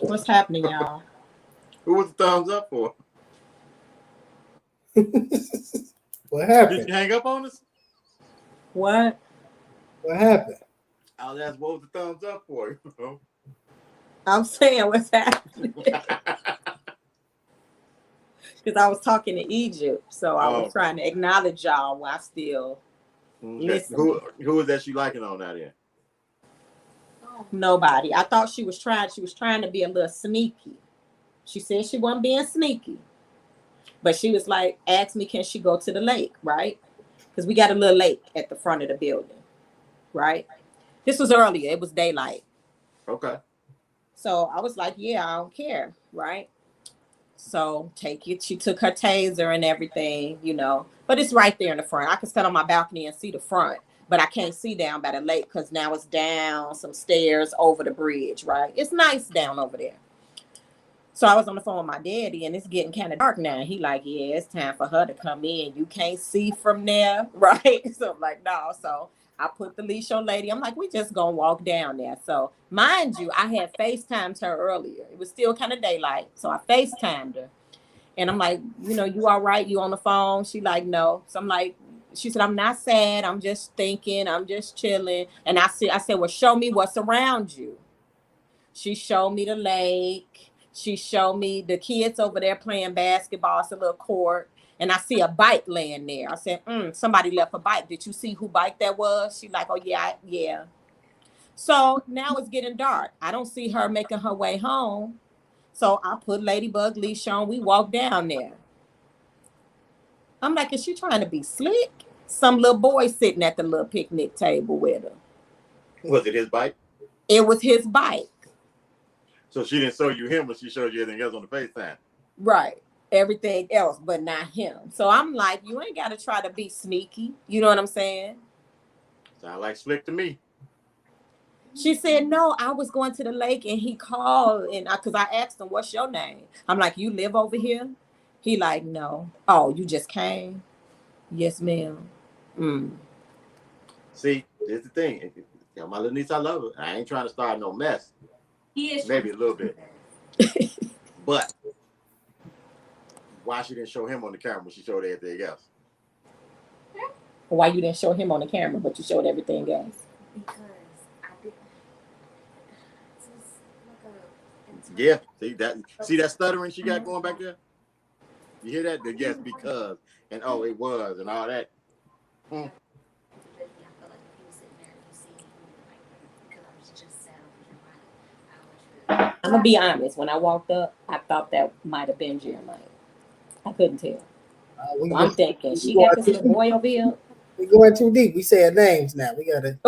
What's happening, y'all? Who was the thumbs up for? What happened? Did you hang up on us? What? What happened? I was asking, what was the thumbs up for? I'm saying what's happening. Because I was talking to Egypt, so I was trying to acknowledge y'all while I still listen. Who was that she liking on out here? Nobody. I thought she was trying to be a little sneaky. She said she wasn't being sneaky. But she was like, asked me, can she go to the lake, right? Because we got a little lake at the front of the building, right? This was earlier. It was daylight. Okay. So I was like, yeah, I don't care, right? So take it. She took her taser and everything, you know. But it's right there in the front. I can stand on my balcony and see the front. But I can't see down by the lake because now it's down some stairs over the bridge, right? It's nice down over there. So I was on the phone with my daddy, and it's getting kind of dark now. And he like, yeah, it's time for her to come in. You can't see from there, right? So I'm like, no. So I put the leash on lady. I'm like, we just gonna walk down there. So mind you, I had FaceTimed her earlier. It was still kind of daylight. So I FaceTimed her. And I'm like, you know, you all right? You on the phone? She like, no. So I'm like, she said, I'm not sad. I'm just thinking. I'm just chilling. And I said, well, show me what's around you. She showed me the lake. She showed me the kids over there playing basketball. It's a little court. And I see a bike laying there. I said, somebody left a bike. Did you see who bike that was? She like, oh, yeah. So now it's getting dark. I don't see her making her way home. So I put Ladybug leash on. We walk down there. I'm like, is she trying to be slick? Some little boy sitting at the little picnic table with her. Was it his bike? It was his bike. So she didn't show you him, but she showed you everything else on the FaceTime. Right. Everything else, but not him. So I'm like, you ain't got to try to be sneaky. You know what I'm saying? Sound like slick to me. She said, no, I was going to the lake and he called. And because I asked him, what's your name? I'm like, you live over here? He like, no. Oh, you just came? Yes, ma'am. See, here's the thing. Tell my little niece I love her. I ain't trying to start no mess. He is maybe a little bit. But why she didn't show him on the camera when she showed everything else? Why you didn't show him on the camera, but you showed everything else? Because I didn't. Yeah, see that stuttering she got going back there? You hear that? The yes, because, and oh, it was, and all that. I'm gonna be honest. When I walked up, I thought that might have been Jeremiah. I couldn't tell. I'm thinking she got this little boy over here. We're going too deep. We saying names now. We gotta.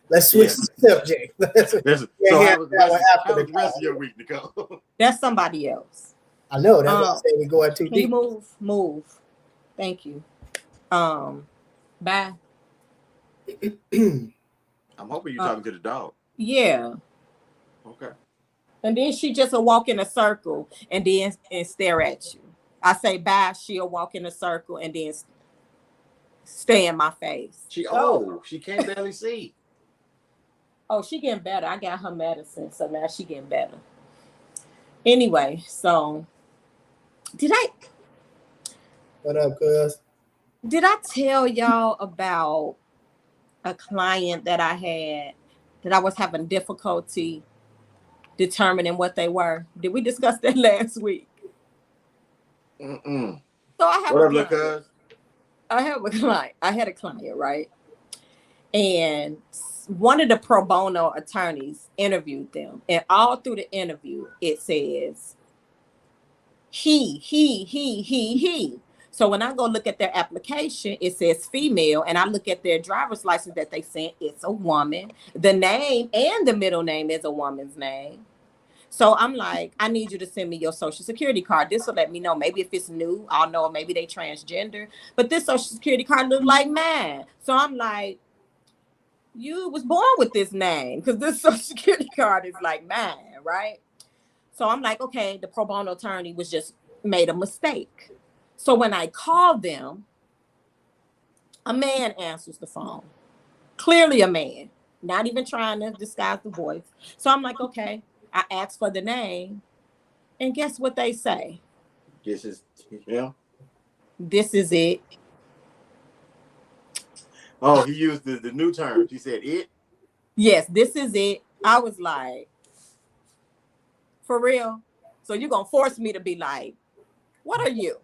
Let's switch the subject. So how was the rest of your week, Nicole? That's somebody else. I know. That's what I say. We're going too deep. Can you move? Thank you. Bye. I'm hoping you're talking to the dog. Yeah. Okay. And then she just will walk in a circle and then and stare at you. I say bye, she'll walk in a circle and then stay in my face. She can't barely see. Oh, she getting better. I got her medicine, so now she getting better. Anyway, so did I What up, cuz? tell y'all about a client that I had that I was having difficulty determining what they were? Did we discuss that last week? Mm-mm. So I have What a up, little client. cuz? I had a client, right? And one of the pro bono attorneys interviewed them. And all through the interview, it says he. So when I go look at their application, it says female, and I look at their driver's license that they sent, it's a woman. The name and the middle name is a woman's name. So I'm like, I need you to send me your social security card. This will let me know. Maybe if it's new, I'll know maybe they transgender. But this social security card looked like mine. So I'm like, you was born with this name because this social security card is like mine, right? So I'm like, okay, the pro bono attorney was just made a mistake. So when I called them, a man answers the phone. Clearly a man, not even trying to disguise the voice. So I'm like, okay, I asked for the name. And guess what they say? This is, yeah. This is it. Oh, he used the new terms. He said it. Yes, this is it. I was like, for real? So you're going to force me to be like, what are you?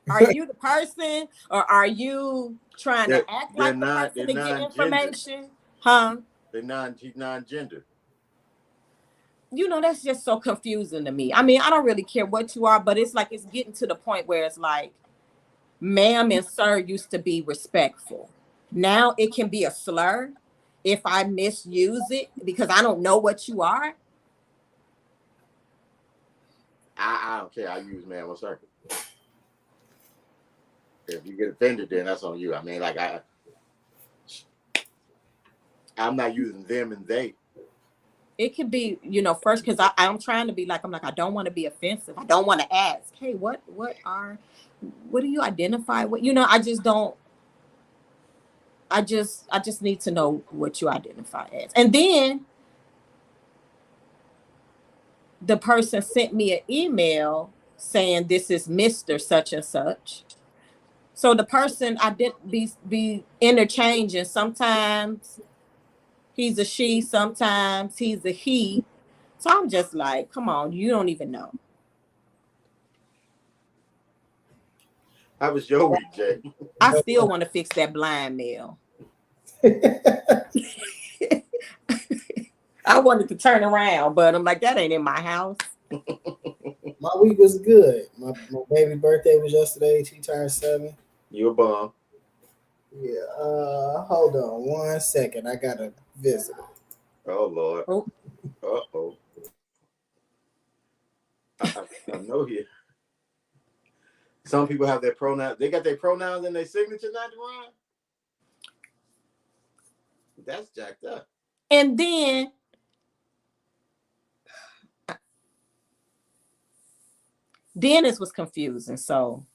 Are you the person or are you trying to act like the person to get information? Huh? He's non-gender. You know, that's just so confusing to me. I mean, I don't really care what you are, but it's like it's getting to the point where it's like, ma'am and sir used to be respectful. Now it can be a slur if I misuse it because I don't know what you are. I don't care. I use man or sir. If you get offended, then that's on you. I mean, like I'm not using them and they. It could be, you know, first because I'm trying to be like, I'm like, I don't want to be offensive. I don't want to ask, hey, what do you identify with? You know, I just don't. I just need to know what you identify as. And then the person sent me an email saying this is Mr. Such and such. So the person I did be interchanging. Sometimes he's a she, sometimes he's a he. So I'm just like, come on, you don't even know. How was your week, Jay? I still want to fix that blind mail. I wanted to turn around, but I'm like, that ain't in my house. My week was good. My baby birthday was yesterday. She turned 7. You a bum. Yeah. Hold on 1 second. I got a visitor. Oh Lord. Oh. Uh-oh. I know here. Some people have their pronouns. They got their pronouns in their signature, not Ron. That's jacked up. And then Dennis was confusing. So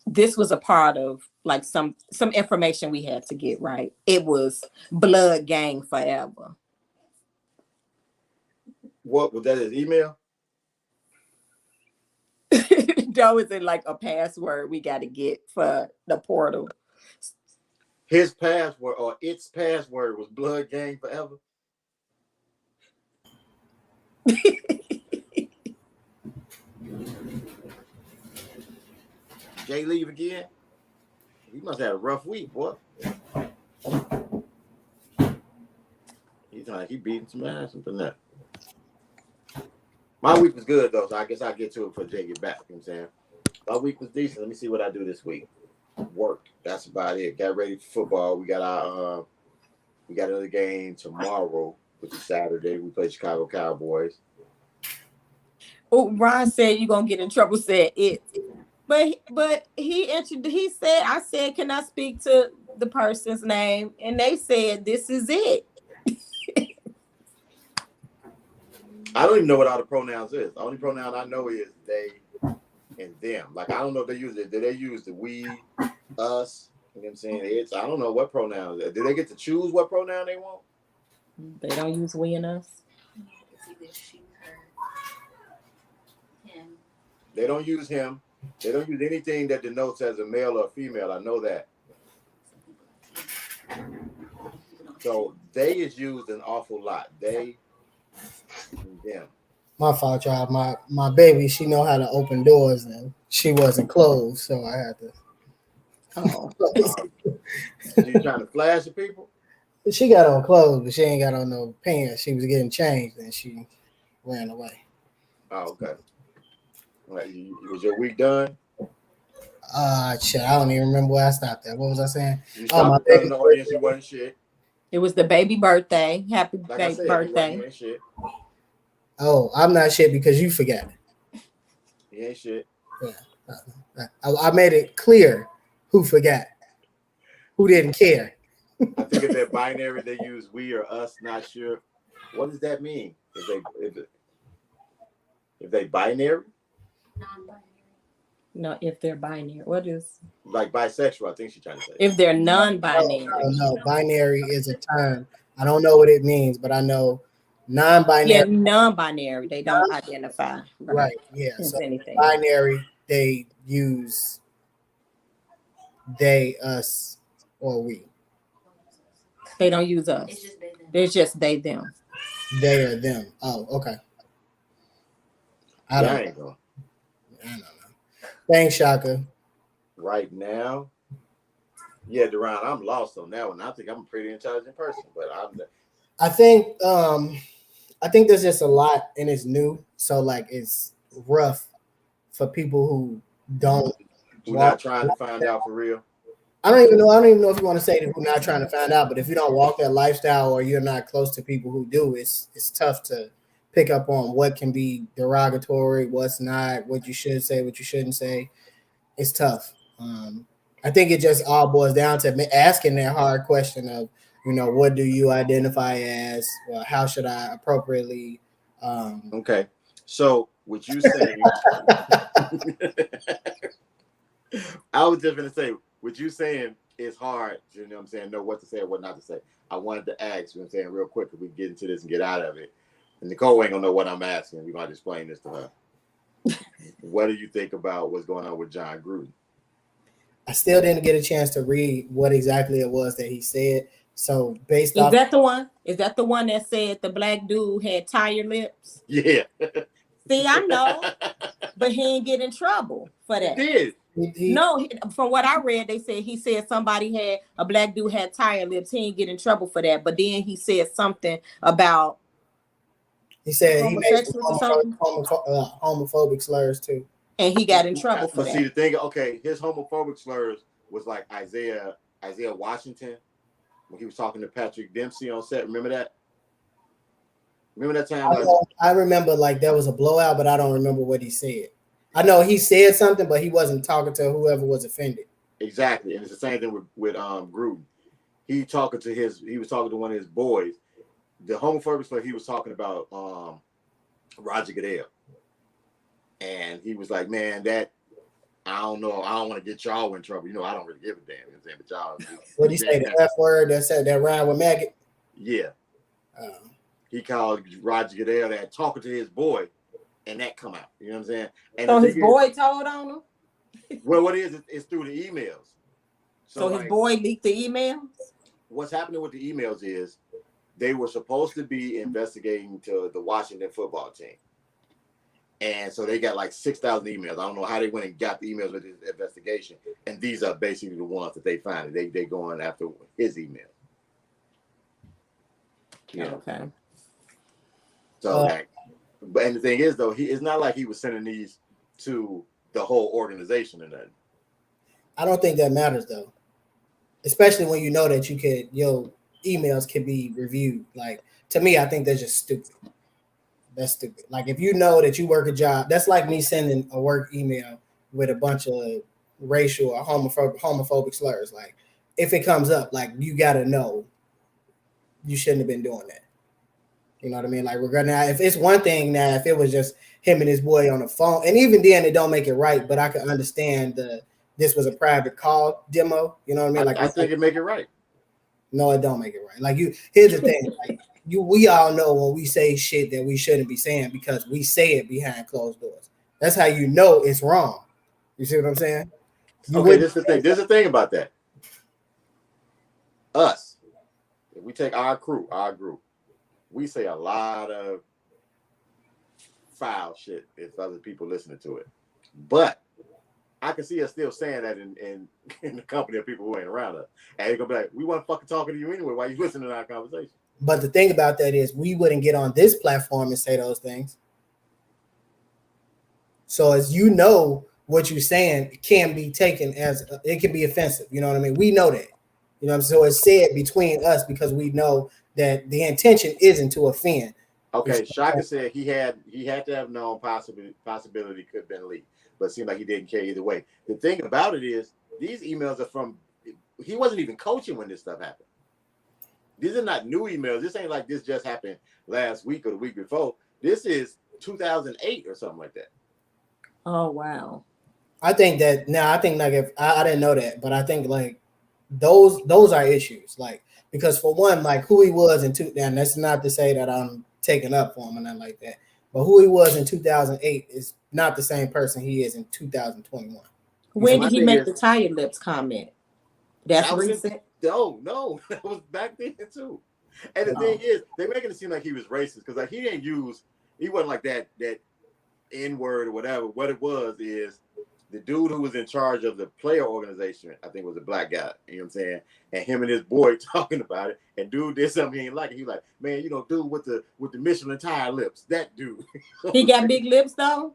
this was a part of like some information we had to get right. It was blood gang forever. What was that? His email? That was in like a password we got to get for the portal. His password or its password was blood gang forever. Jay leave again? He must have had a rough week, boy. He's like he beating some ass and that. My week was good though, so I guess I'll get to it before Jay get back. You know what I'm saying? My week was decent. Let me see what I do this week. Work. That's about it. Got ready for football. We got another game tomorrow, which is Saturday. We play Chicago Cowboys. Oh, Ron said you're gonna get in trouble. Said it, but he said, I said, can I speak to the person's name? And they said this is it. I don't even know what all the pronouns is. The only pronoun I know is they and them. Like I don't know if they use it. Do they use the we, us? You know what I'm saying? It's I don't know what pronoun. Do they get to choose what pronoun they want? They don't use we and us. It's either she, her, him. They don't use him. They don't use anything that denotes as a male or a female. I know that. So they is used an awful lot. They and them. My fault, y'all. My baby, she know how to open doors, and she wasn't closed, so I had to. Oh, You trying to flash at people? She got on clothes, but she ain't got on no pants. She was getting changed, and she ran away. Oh, okay. Right, was your week done? Shit, I don't even remember where I stopped at. What was I saying? You Oh, my stopped telling baby. the audience you wasn't shit. it was the baby birthday. Happy Like I baby said, birthday. you ain't shit. Oh, I'm not shit because you forgot. You ain't shit. I made it clear who forgot, who didn't care. I think if they're binary, they use we or us. Not sure. What does that mean? If they binary, Non-binary. No, if they're binary. What is like bisexual? I think she's trying to say. if they're non-binary? No, binary is a term. I don't know what it means, but I know Yeah, non-binary. non-binary. They don't identify Right. Yeah. as So anything. binary, they use they, us, or we. They don't use us. It's just they, them. It's just they, them. They or them. Oh, okay. I don't Dang, know. Thanks, Shaka. right now, yeah, Duran, I'm lost on that one. I think I'm a pretty intelligent person, but I think there's just a lot and it's new. So like it's rough for people who don't we're not trying to find out for real. I don't even know if you want to say that we're not trying to find out, but if you don't walk that lifestyle or you're not close to people who do, it's tough to pick up on what can be derogatory, what's not, what you should say, what you shouldn't say. It's tough. I think it just all boils down to asking that hard question of, what do you identify as? Well, how should I appropriately? Okay, so what you saying? I was just gonna say, what you saying is hard. You know what I'm saying? Know what to say and what not to say. I wanted to ask. You know what I'm saying? Real quick, if we get into this and get out of it. And Nicole ain't gonna know what I'm asking. We're gonna explain this to her. What do you think about what's going on with John Gruden? I still didn't get a chance to read what exactly it was that he said. So based Is off that the one? Is that the one that said the black dude had tire lips? Yeah. See, I know, but he ain't get in trouble for He that. did. No, from what I read, they said he said a black dude had tire lips. He ain't get in trouble for that. But then he said something about he said he made some homosexuals or something, homophobic slurs too. and he got in trouble for But see, the that. thing, okay, his homophobic slurs was like Isaiah Washington when he was talking to Patrick Dempsey on set. Remember that? Remember that time? I remember like there was a blowout, but I don't remember what he said. I know he said something, but he wasn't talking to whoever was offended. Exactly, and it's the same thing with Gruden. He was talking to one of his boys. The homophobic slur he was talking about Roger Goodell, and he was like, "Man, that I don't know. I don't want to get y'all in trouble. I don't really give a damn." You know what I'm saying? But y'all, What did he say? The F word that said that rhyme with maggot. Yeah. He called Roger Goodell that talking to his boy, and that come out. You know what I'm saying? And So his boy told on him. Well, what it is, it's through the emails. So his boy leaked the emails. What's happening with the emails is they were supposed to be investigating to the Washington football team. And so they got like 6,000 emails. I don't know how they went and got the emails with this investigation. And these are basically the ones that they find. They going after his email. Okay. So, and the thing is, though, it's not like he was sending these to the whole organization or nothing. I don't think that matters though, especially when you know that your emails can be reviewed. Like to me, I think that's just stupid. That's stupid. Like if you know that you work a job, that's like me sending a work email with a bunch of racial or homophobic slurs. Like if it comes up, like you got to know you shouldn't have been doing that. You know what I mean? Like regarding that, if it's one thing now, if it was just him and his boy on the phone, and even then it don't make it right, but I can understand this was a private call demo. You know what I mean? Like I think it make it right. No, it don't make it right. Like here's the thing. Like we all know when we say shit that we shouldn't be saying because we say it behind closed doors. That's how you know it's wrong. You see what I'm saying? Okay, this is the thing. There's a thing about that. Us, if we take our group, we say a lot of foul shit if other people listening to it. But I can see us still saying that in the company of people who ain't around us. And they're gonna be like, we weren't fucking talking to you anyway. Why you listening to our conversation? But the thing about that is we wouldn't get on this platform and say those things. So as you know, what you're saying can be taken as it can be offensive. You know what I mean? We know that. You know what I'm saying? So it's said between us because we know that the intention isn't to offend. Okay, Shaka said he had to have known possibility could have been leaked, but it seemed like he didn't care either way. The thing about it is these emails are from he wasn't even coaching when this stuff happened. These are not new emails. This ain't like this just happened last week or the week before. This is 2008 or something like that. Oh wow. I think that now I think like if I didn't know that, but I think like those are issues. Like because for one, like who he was in and that's not to say that I'm taking up for him or nothing like that. But who he was in 2008 is not the same person he is in 2021. When did he make the tire lips comment? That's recent. No, that was back then too. And the thing is, they're making it seem like he was racist because like he wasn't like that N-word or whatever. What it was is the dude who was in charge of the player organization, I think was a black guy, you know what I'm saying? And him and his boy talking about it, and dude did something he ain't like it. He was like, man, you know, dude with the Michelin tire lips, that dude. He got big lips though?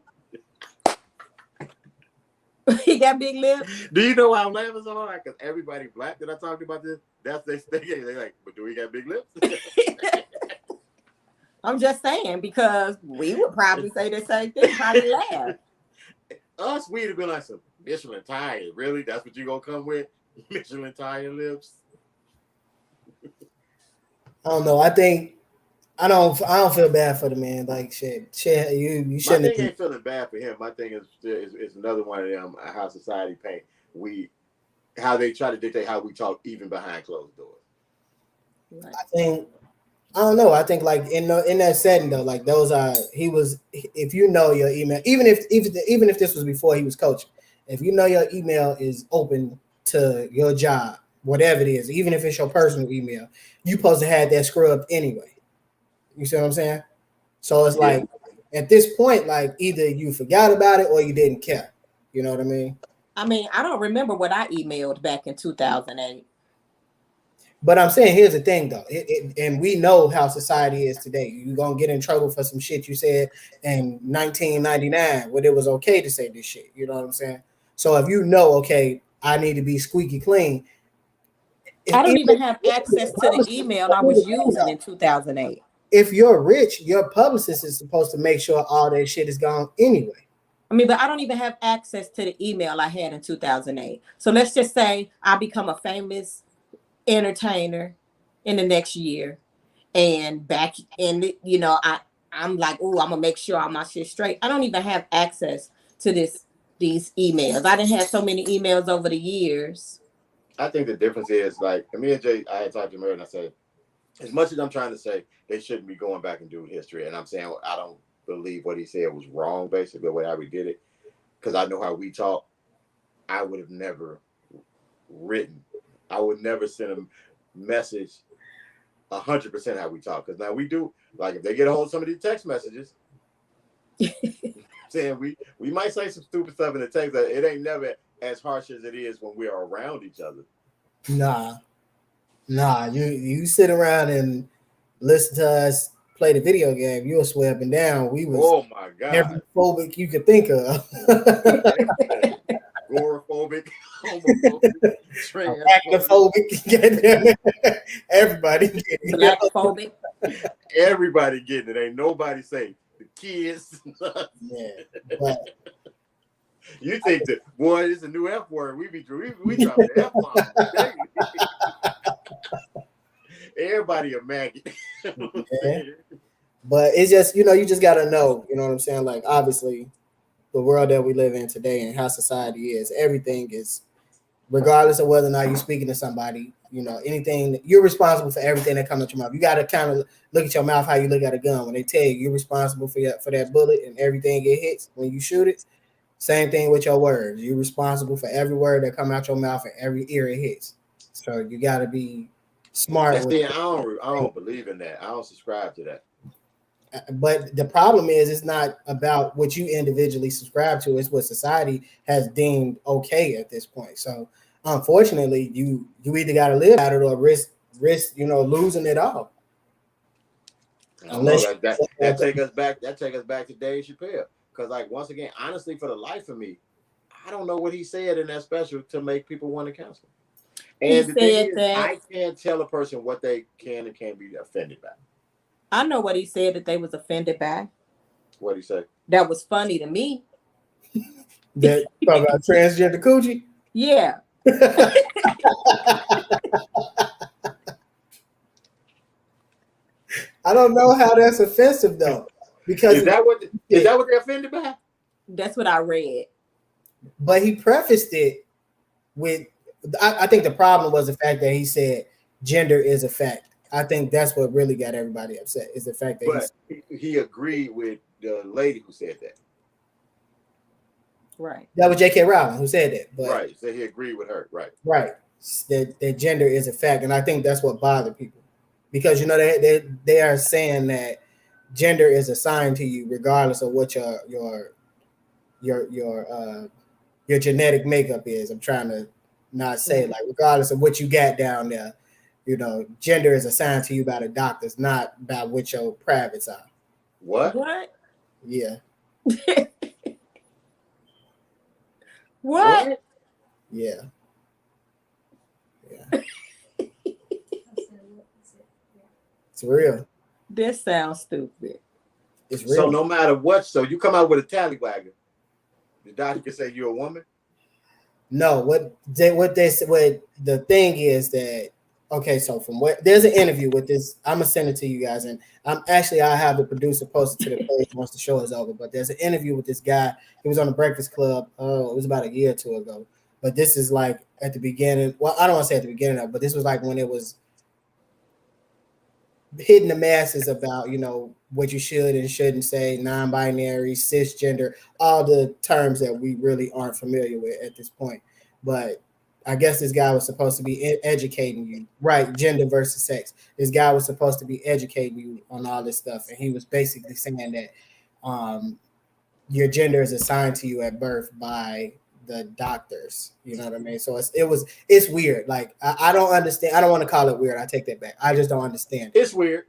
He got big lips? Do you know why I'm laughing so hard? Because everybody black that I talked about this, that's they like, but do he got big lips? I'm just saying because we would probably say the same thing, probably laugh. Us, we'd have been like some Michelin tires. Really? That's what you gonna come with? Michelin tire lips? I don't know. I don't feel bad for the man. Like shit, you shouldn't. My thing ain't feeling bad for him. My thing is another one of them how society paint. How they try to dictate how we talk even behind closed doors. Right. I don't know. I think like in that setting though, like those are if you know your email, even if this was before he was coaching, if you know your email is open to your job, whatever it is, even if it's your personal email, you supposed to have that scrubbed anyway. You see what I'm saying? So it's like at this point, like either you forgot about it or you didn't care. You know what I mean? I mean, I don't remember what I emailed back in 2008. But I'm saying, here's the thing, though, and we know how society is today. You're going to get in trouble for some shit you said in 1999 when it was okay to say this shit. You know what I'm saying? So if you know, okay, I need to be squeaky clean. I don't even have access to the email I was using in 2008. If you're rich, your publicist is supposed to make sure all that shit is gone anyway. I mean, but I don't even have access to the email I had in 2008. So let's just say I become a famous entertainer in the next year, and back in the, I'm like, oh, I'm gonna make sure all my shit straight. I don't even have access to these emails. I didn't have so many emails over the years. I think the difference is like me and Jay, I had talked to Mary and I said, as much as I'm trying to say they shouldn't be going back and doing history, and I'm saying I don't believe what he said was wrong, basically the way how we did it, because I know how we talk. I would have never written. I would never send a message 100% how we talk. Because now we do, like if they get a hold of some of these text messages, saying we might say some stupid stuff in the text that it ain't never as harsh as it is when we are around each other. Nah, you sit around and listen to us play the video game, you'll swear up and down. We was oh my god, every phobic you could think of. Agoraphobic, homophobic, arachnophobic, everybody getting blackphobic. Everybody getting it. Ain't nobody safe. The kids. Yeah, but you think that boy, it's a new F word. We dropping the F bomb. Everybody a maggot. Yeah. But it's just, you just gotta know, you know what I'm saying? Like obviously the world that we live in today and how society is, everything is, regardless of whether or not you're speaking to somebody, anything, you're responsible for everything that comes out your mouth. You gotta kind of look at your mouth how you look at a gun. When they tell you you're responsible for that bullet and everything it hits when you shoot it, same thing with your words. You're responsible for every word that come out your mouth and every ear it hits. So you gotta be smart That's with the it. I don't believe in that. I don't subscribe to that. But the problem is, it's not about what you individually subscribe to. It's what society has deemed okay at this point. So, unfortunately, you either got to live out it or risk losing it all. I don't Unless know that take us back. That take us back to Dave Chappelle. Because like once again, honestly, for the life of me, I don't know what he said in that special to make people want to cancel. And the thing is, I can't tell a person what they can and can't be offended by. I know what he said that they was offended by. What did he say? That was funny to me. that talk about transgender coochie. Yeah. I don't know how that's offensive though, because is that what they're offended by? That's what I read. But he prefaced it with, I think the problem was the fact that he said gender is a fact. I think that's what really got everybody upset, is the fact that he agreed with the lady who said that. Right. That was J.K. Rowling who said that. But, right. So he agreed with her. Right. Right. That gender is a fact. And I think that's what bothered people. Because, they are saying that gender is assigned to you regardless of what your genetic makeup is. I'm trying to not say like regardless of what you got down there. Gender is assigned to you by the doctors, not by what your privates are. What? Yeah. What? Yeah. It's real. This sounds stupid. It's real. So no matter what, so you come out with a tallywagger, the doctor can say you're a woman? No, what the thing is that, okay, so there's an interview with this. I'm gonna send it to you guys, and I have the producer post it to the page once the show is over. But there's an interview with this guy. He was on the Breakfast Club. It was about a year or two ago. But this is like at the beginning. Well, I don't want to say at the beginning of, but this was like when it was hitting the masses about what you should and shouldn't say, non-binary, cisgender, all the terms that we really aren't familiar with at this point. But I guess this guy was supposed to be educating you, right? Gender versus sex. This guy was supposed to be educating you on all this stuff, and he was basically saying that your gender is assigned to you at birth by the doctors. You know what I mean? So it's weird. Like I don't understand. I don't want to call it weird. I take that back. I just don't understand. It's weird.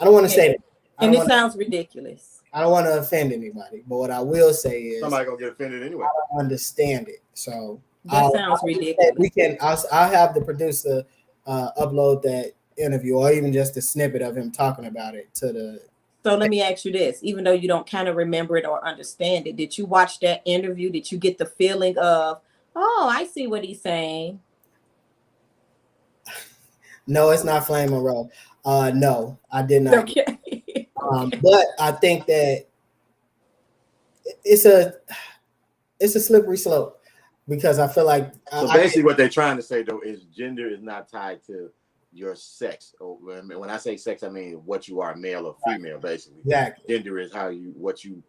I don't want to say that. And it sounds ridiculous. I don't want to offend anybody, but what I will say is somebody gonna get offended anyway. I don't understand it. So that sounds ridiculous. I'll have the producer upload that interview or even just a snippet of him talking about it to the. So let me ask you this, even though you don't kind of remember it or understand it, did you watch that interview? Did you get the feeling of, oh, I see what he's saying? No, it's not Flame Monroe. No, I did not. Okay. But I think that it's a slippery slope because I feel like so basically what they're trying to say though is gender is not tied to your sex. When I say sex, I mean what you are, male or female. Basically, exactly. Gender is what you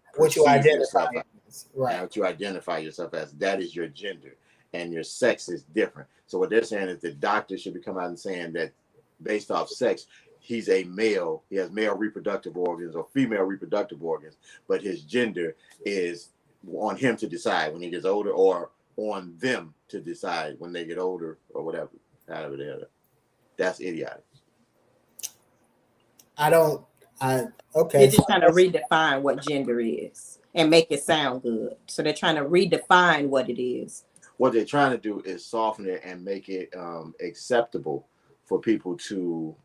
identify as. Right. What you identify yourself as. That is your gender, and your sex is different. So what they're saying is the doctor should be coming out and saying that based off sex, he's a male. He has male reproductive organs or female reproductive organs, but his gender is on him to decide when he gets older, or on them to decide when they get older, or whatever. However they are. That's idiotic. Okay. They're just trying to redefine what gender is and make it sound good. So they're trying to redefine what it is. What they're trying to do is soften it and make it acceptable for people for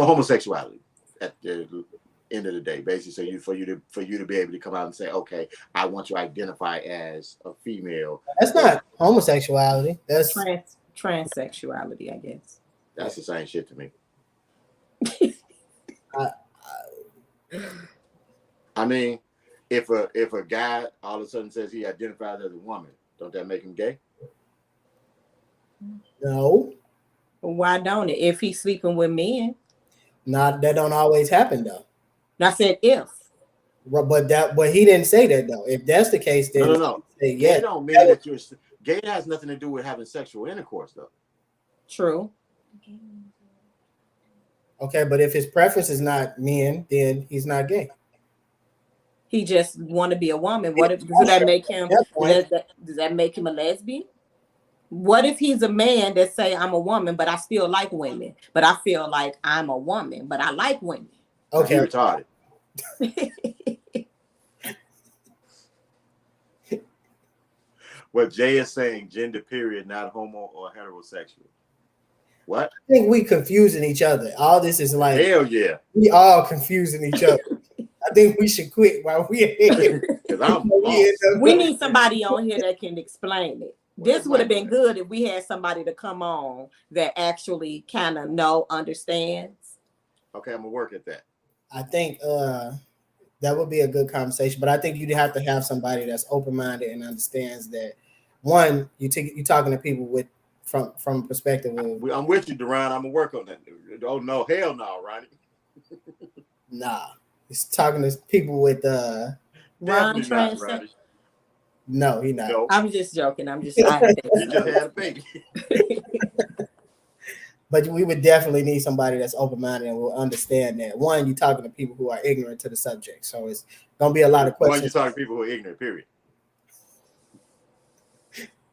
homosexuality at the end of the day, basically. So for you to be able to come out and say, okay, I want to identify as a female. That's not homosexuality. That's transsexuality, I guess. That's the same shit to me. I mean, if a guy all of a sudden says he identifies as a woman, don't that make him gay? No, Why don't it? If he's sleeping with men. not that don't always happen though. And I said if. But he didn't say that though. If that's the case, then No. say Gay yes. don't mean that you're gay. Has nothing to do with having sexual intercourse, though. True. Okay, but if his preference is not men, then he's not gay. He just want to be a woman. What if does that make him? Does that make him a lesbian? What if he's a man that say I'm a woman, but I still like women, but I feel like I'm a woman, but I like women? Okay, You're retarded. What Jay is saying, gender period, not homo or heterosexual. What? I think we confusing each other. All this is like Hell yeah. we all confusing each other. I think we should quit while we're here. We need somebody on here that can explain it. This would have been good if we had somebody to come on that actually kind of understands. Okay, I'm gonna work at that. I think that would be a good conversation, but I think you'd have to have somebody that's open-minded and understands that. One, you're talking to people with from a perspective of. I'm with you, Duran. I'm gonna work on that. Oh no, hell no, Ronnie. Nah, he's talking to people with Ron No, he not. No. I'm just joking. You just had a baby. But we would definitely need somebody that's open-minded and will understand that. One, you're talking to people who are ignorant to the subject, so it's gonna be a lot of questions. One, you're talking to people who are ignorant. Period.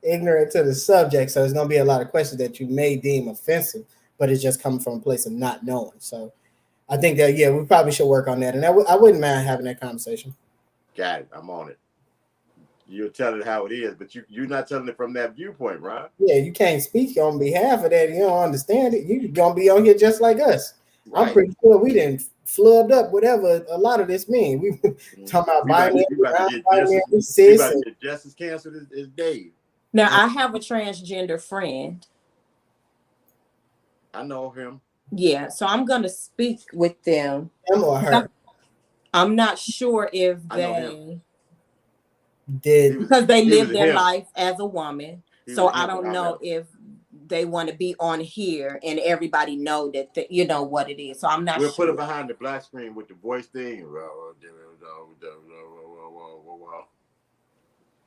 Ignorant to the subject, so there's gonna be a lot of questions that you may deem offensive, but it's just coming from a place of not knowing. So I think that we probably should work on that, and I wouldn't mind having that conversation. Got it. I'm on it. You're telling it how it is, but you're not telling it from that viewpoint, right? Yeah, you can't speak on behalf of that. You don't understand it. You're gonna be on here just like us. Right. I'm pretty sure we didn't flubbed up whatever a lot of this mean. We talking about binary, just as canceled as Dave. Now, I have a transgender friend. I know him. Yeah, so I'm going to speak with them. Him or her? I'm not sure if they did. Because they live their life as a woman. So I don't know if they want to be on here and everybody know that you know what it is. So I'm not sure. We'll put it behind the black screen with the voice thing.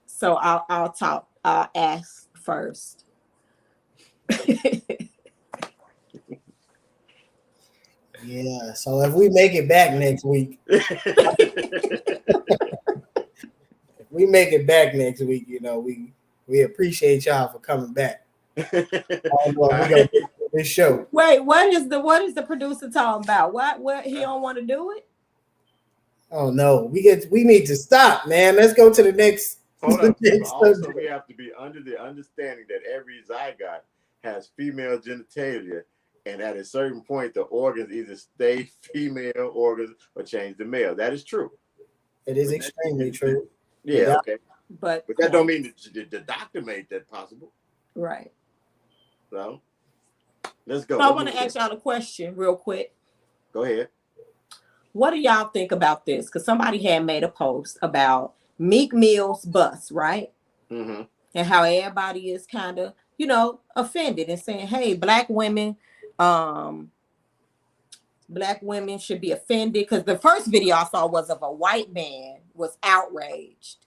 So I'll talk. I'll ask first. Yeah. So if we make it back next week, you know, we appreciate y'all for coming back. We gonna do this show. Wait, what is the producer talking about? What he don't want to do it? Oh no, we need to stop, man. Let's go to the next. Hold on. Also, we have to be under the understanding that every zygote has female genitalia, and at a certain point, the organs either stay female organs or change to male. That is true. It is extremely true. Yeah, okay. But that don't mean the doctor made that possible. Right. So let's go. So I want to ask y'all a question real quick. Go ahead. What do y'all think about this? Because somebody had made a post about Meek Mill's bus, right? Mm-hmm. And how everybody is kind of, offended and saying, hey, black women should be offended. Because the first video I saw was of a white man was outraged.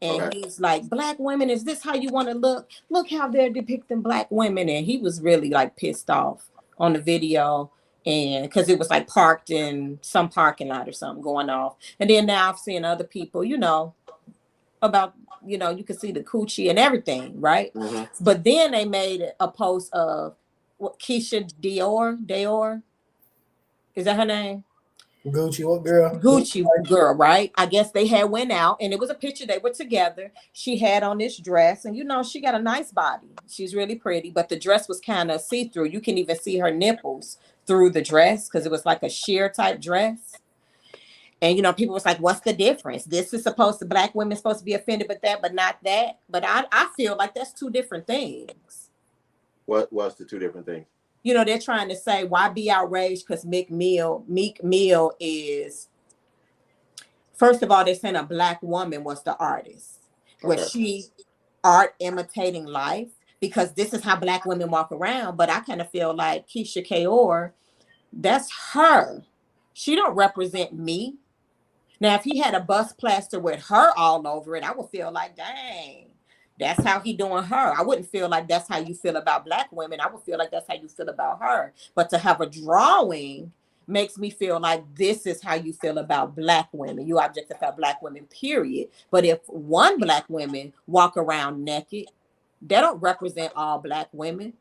And he's like, black women, is this how you want to look? Look how they're depicting black women. And he was really like pissed off on the video. And because it was like parked in some parking lot or something going off. And then now I've seen other people, about, you can see the coochie and everything, right? Mm-hmm. But then they made a post of Keisha Dior. Is that her name? Gucci, what girl? Gucci girl, right? I guess they had went out and it was a picture. They were together. She had on this dress and, she got a nice body. She's really pretty, but the dress was kind of see-through. You can even see her nipples through the dress because it was like a sheer type dress. And, people was like, what's the difference? This is black women supposed to be offended with that, but not that. But I feel like that's two different things. What's the two different things? They're trying to say, why be outraged? Because Meek Mill is First of all, they're saying a black woman was the artist. Was Okay. she art imitating life? Because this is how black women walk around. But I kind of feel like Keisha Kaur, that's her. She don't represent me. Now, if he had a bust plaster with her all over it, I would feel like, dang, that's how he doing her. I wouldn't feel like that's how you feel about black women. I would feel like that's how you feel about her. But to have a drawing makes me feel like this is how you feel about black women. You objectify black women, period. But if one black woman walk around naked, they don't represent all black women.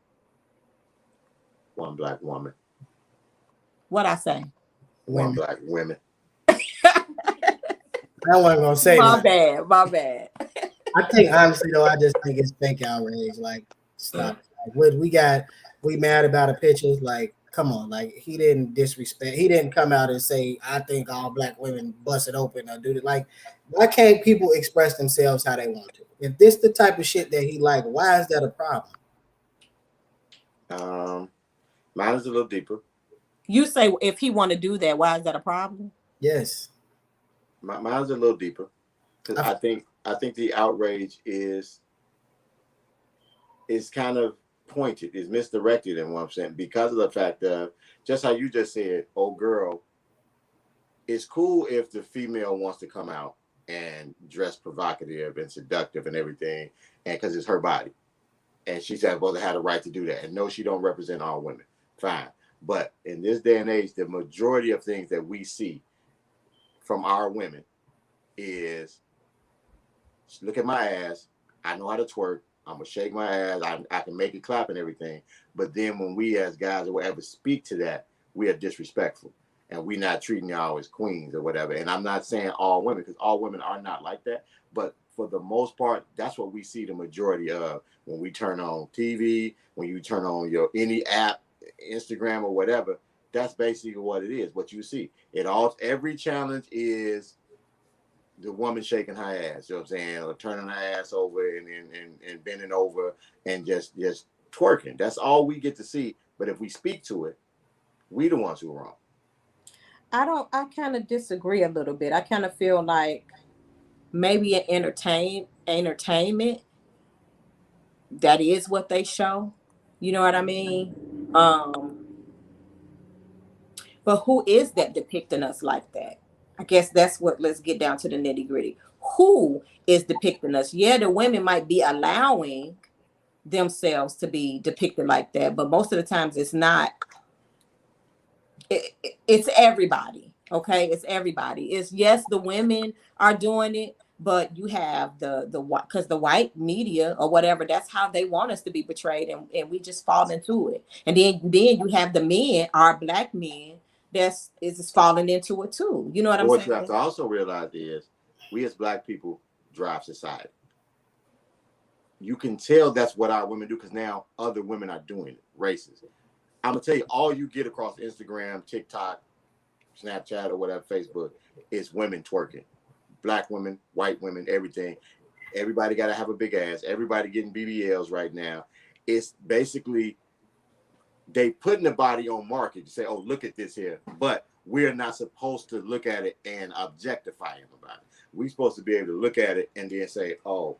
One black woman. What I say? One Women. black women. I wasn't gonna say My that. bad, my bad. I think honestly though, I just think it's fake outrage. Like, stop. Like, what we mad about a picture? Like, come on. Like, he didn't disrespect. He didn't come out and say, "I think all black women bust it open or do it." Like, why can't people express themselves how they want to? If this the type of shit that he like, why is that a problem? Mine is a little deeper. You say if he want to do that, why is that a problem? Yes. Mine's a little deeper because I think the outrage is kind of pointed, is misdirected in what I'm saying, because of the fact of just how you just said, oh girl, it's cool if the female wants to come out and dress provocative and seductive and everything, and because it's her body. And she said, well, they had a right to do that. And no, she don't represent all women. Fine. But in this day and age, the majority of things that we see from our women is, look at my ass. I know how to twerk. I'm going to shake my ass. I can make it clap and everything. But then when we as guys or whatever speak to that, we are disrespectful. And we're not treating y'all as queens or whatever. And I'm not saying all women, because all women are not like that. But for the most part, that's what we see the majority of when we turn on TV, when you turn on your any app, Instagram or whatever. That's basically what it is, what you see. Every challenge is the woman shaking her ass, you know what I'm saying, or turning her ass over and bending over and just twerking. That's all we get to see. But if we speak to it, we the ones who are wrong. I kind of disagree a little bit. I kind of feel like maybe an entertainment, that is what they show. You know what I mean? But who is that depicting us like that? I guess that's what, let's get down to the nitty gritty. Who is depicting us? Yeah, the women might be allowing themselves to be depicted like that, but most of the times it's not. It's everybody. Okay, it's everybody. It's, yes, the women are doing it, but you have the because the white media or whatever, that's how they want us to be portrayed, and we just fall into it. And then you have the men, our black men, that's is just falling into it too. You know what I'm What saying? you have to also realize is we as black people drive society. You can tell that's what our women do because now other women are doing it, races. I'm going to tell you, all you get across Instagram, TikTok, Snapchat, or whatever, Facebook, is women twerking. Black women, white women, everything. Everybody got to have a big ass. Everybody getting BBLs right now. It's basically they putting the body on market to say, oh, look at this here. But we're not supposed to look at it and objectify him about it. We're supposed to be able to look at it and then say, oh,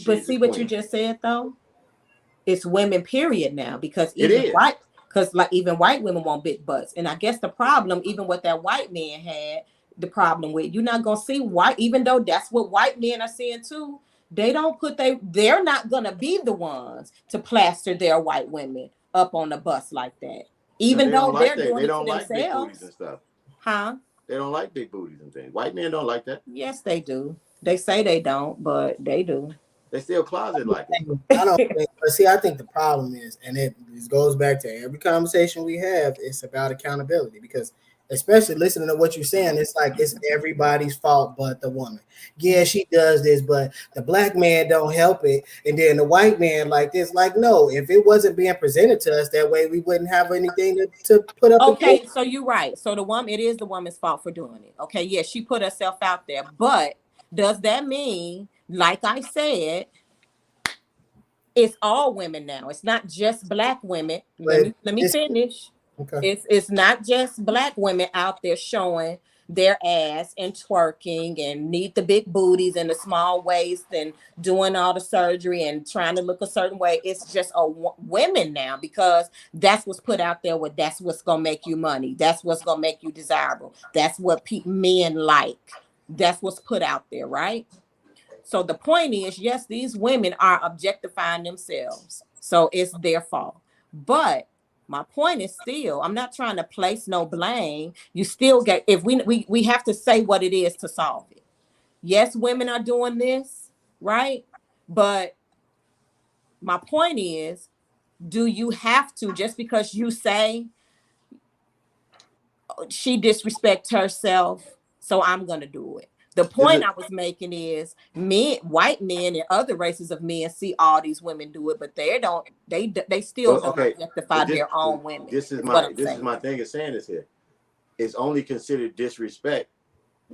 But see what you just said though? It's women, period, now, because even white women want big butts. And I guess the problem, even what that white man had the problem with, you're not gonna see white, even though that's what white men are seeing too. They're not gonna be the ones to plaster their white women up on the bus like that. Even though they're doing it to themselves. Big booties and stuff. Huh? They don't like big booties and things. White men don't like that. Yes, they do. They say they don't, but they do. They still closet like it. I don't think, but see, I think the problem is, and it goes back to every conversation we have, it's about accountability, because especially listening to what you're saying, it's like it's everybody's fault but the woman. Yeah, she does this, but the black man don't help it. And then the white man like this, like, no, if it wasn't being presented to us that way, we wouldn't have anything to put up. Okay, so you're right. So it is the woman's fault for doing it. Okay, yeah, she put herself out there. But does that mean, like I said, it's all women now? It's not just black women. Let me finish. Okay. It's not just black women out there showing their ass and twerking and need the big booties and the small waist and doing all the surgery and trying to look a certain way. It's just women now, because that's what's put out there. With that's what's gonna make you money. That's what's gonna make you desirable. That's what men like. That's what's put out there, right? So the point is, yes, these women are objectifying themselves, so it's their fault. But my point is still, I'm not trying to place no blame. You still get, if we have to say what it is to solve it. Yes, women are doing this, right? But my point is, do you have to, just because you say she disrespect herself, so I'm gonna do it? The point I was making is, men, white men and other races of men see all these women do it, but they don't. They still don't objectify their own women. This is my thing of saying this here. It's only considered disrespect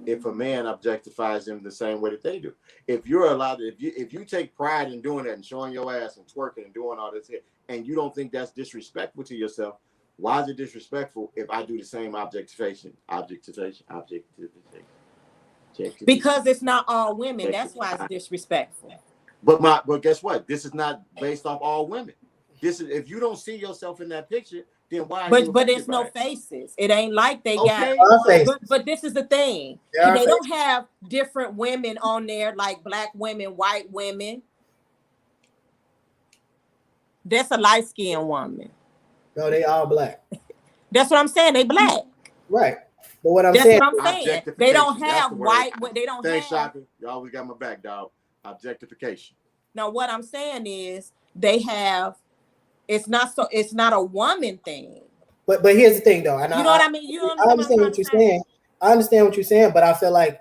if a man objectifies them the same way that they do. If you're allowed, if you take pride in doing that and showing your ass and twerking and doing all this here, and you don't think that's disrespectful to yourself, why is it disrespectful if I do the same objectification? Because it's not all women. That's why it's disrespectful. But guess what? This is not based off all women. This is, if you don't see yourself in that picture, then why? But there's no faces. It ain't like they got. But this is the thing. They don't have different women on there, like black women, white women. That's a light-skinned woman. No, they all black. That's what I'm saying. They black. Right. But what I'm saying, they don't have white. They don't have. Thanks, Shaka. You always got my back, dog. Objectification. Now, what I'm saying is, they have. It's not a woman thing. But here's the thing, though. And you know what I mean? I understand what you're saying. I understand what you're saying, but I feel like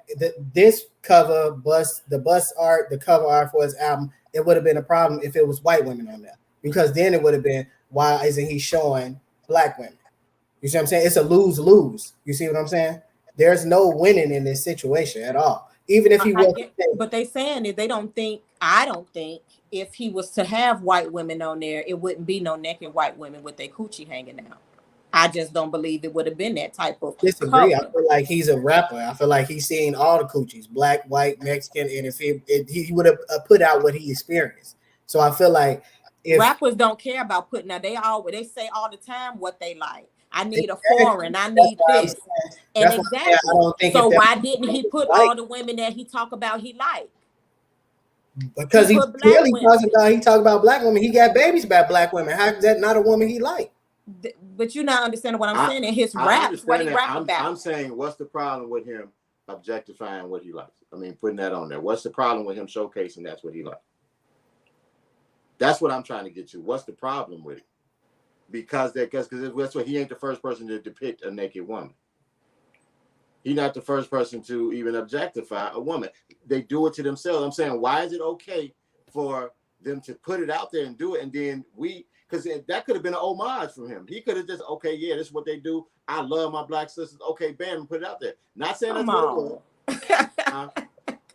this cover the bust art, the cover art for his album, it would have been a problem if it was white women on there, because then it would have been, why isn't he showing black women? You see what I'm saying? It's a lose-lose. You see what I'm saying? There's no winning in this situation at all. Even if he was, but they saying that they don't think. I don't think if he was to have white women on there, it wouldn't be no naked white women with their coochie hanging out. I just don't believe it would have been that type of. Disagree. I feel like he's a rapper. I feel like he's seen all the coochies, black, white, Mexican, and if he would have put out what he experienced. So I feel like if rappers don't care about putting out, they say all the time what they like. I need a foreign. I need this. And exactly. So why didn't he put all the women that he talk about he liked? Because he clearly talking about black women. He got babies by black women. How is that not a woman he liked? But you're not understanding what I'm saying. In his raps, what he rap about. I'm saying, what's the problem with him objectifying what he likes? I mean, putting that on there. What's the problem with him showcasing that's what he likes? That's what I'm trying to get to. What's the problem with it? Because that's what, he ain't the first person to depict a naked woman. He's not the first person to even objectify a woman. They do it to themselves. I'm saying, why is it okay for them to put it out there and do it, and then because that could have been an homage from him. He could have just, okay, yeah, this is what they do. I love my black sisters. Okay, bam, and put it out there. Not saying that's what it was.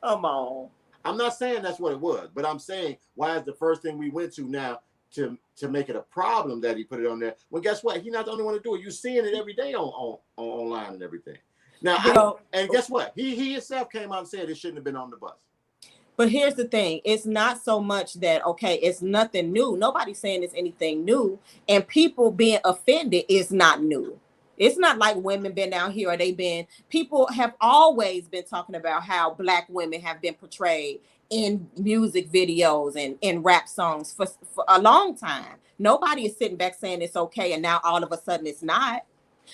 Come on. I'm not saying that's what it was, but I'm saying, why is the first thing we went to now to make it a problem that he put it on there? Well, guess what? He's not the only one to do it. You're seeing it every day on online and everything. Now, and guess what? He himself came out and said it shouldn't have been on the bus. But here's the thing. It's not so much that, okay, it's nothing new. Nobody's saying it's anything new. And people being offended is not new. It's not like women been down here or people have always been talking about how black women have been portrayed in music videos and in rap songs for a long time. Nobody is sitting back saying it's okay and now all of a sudden it's not.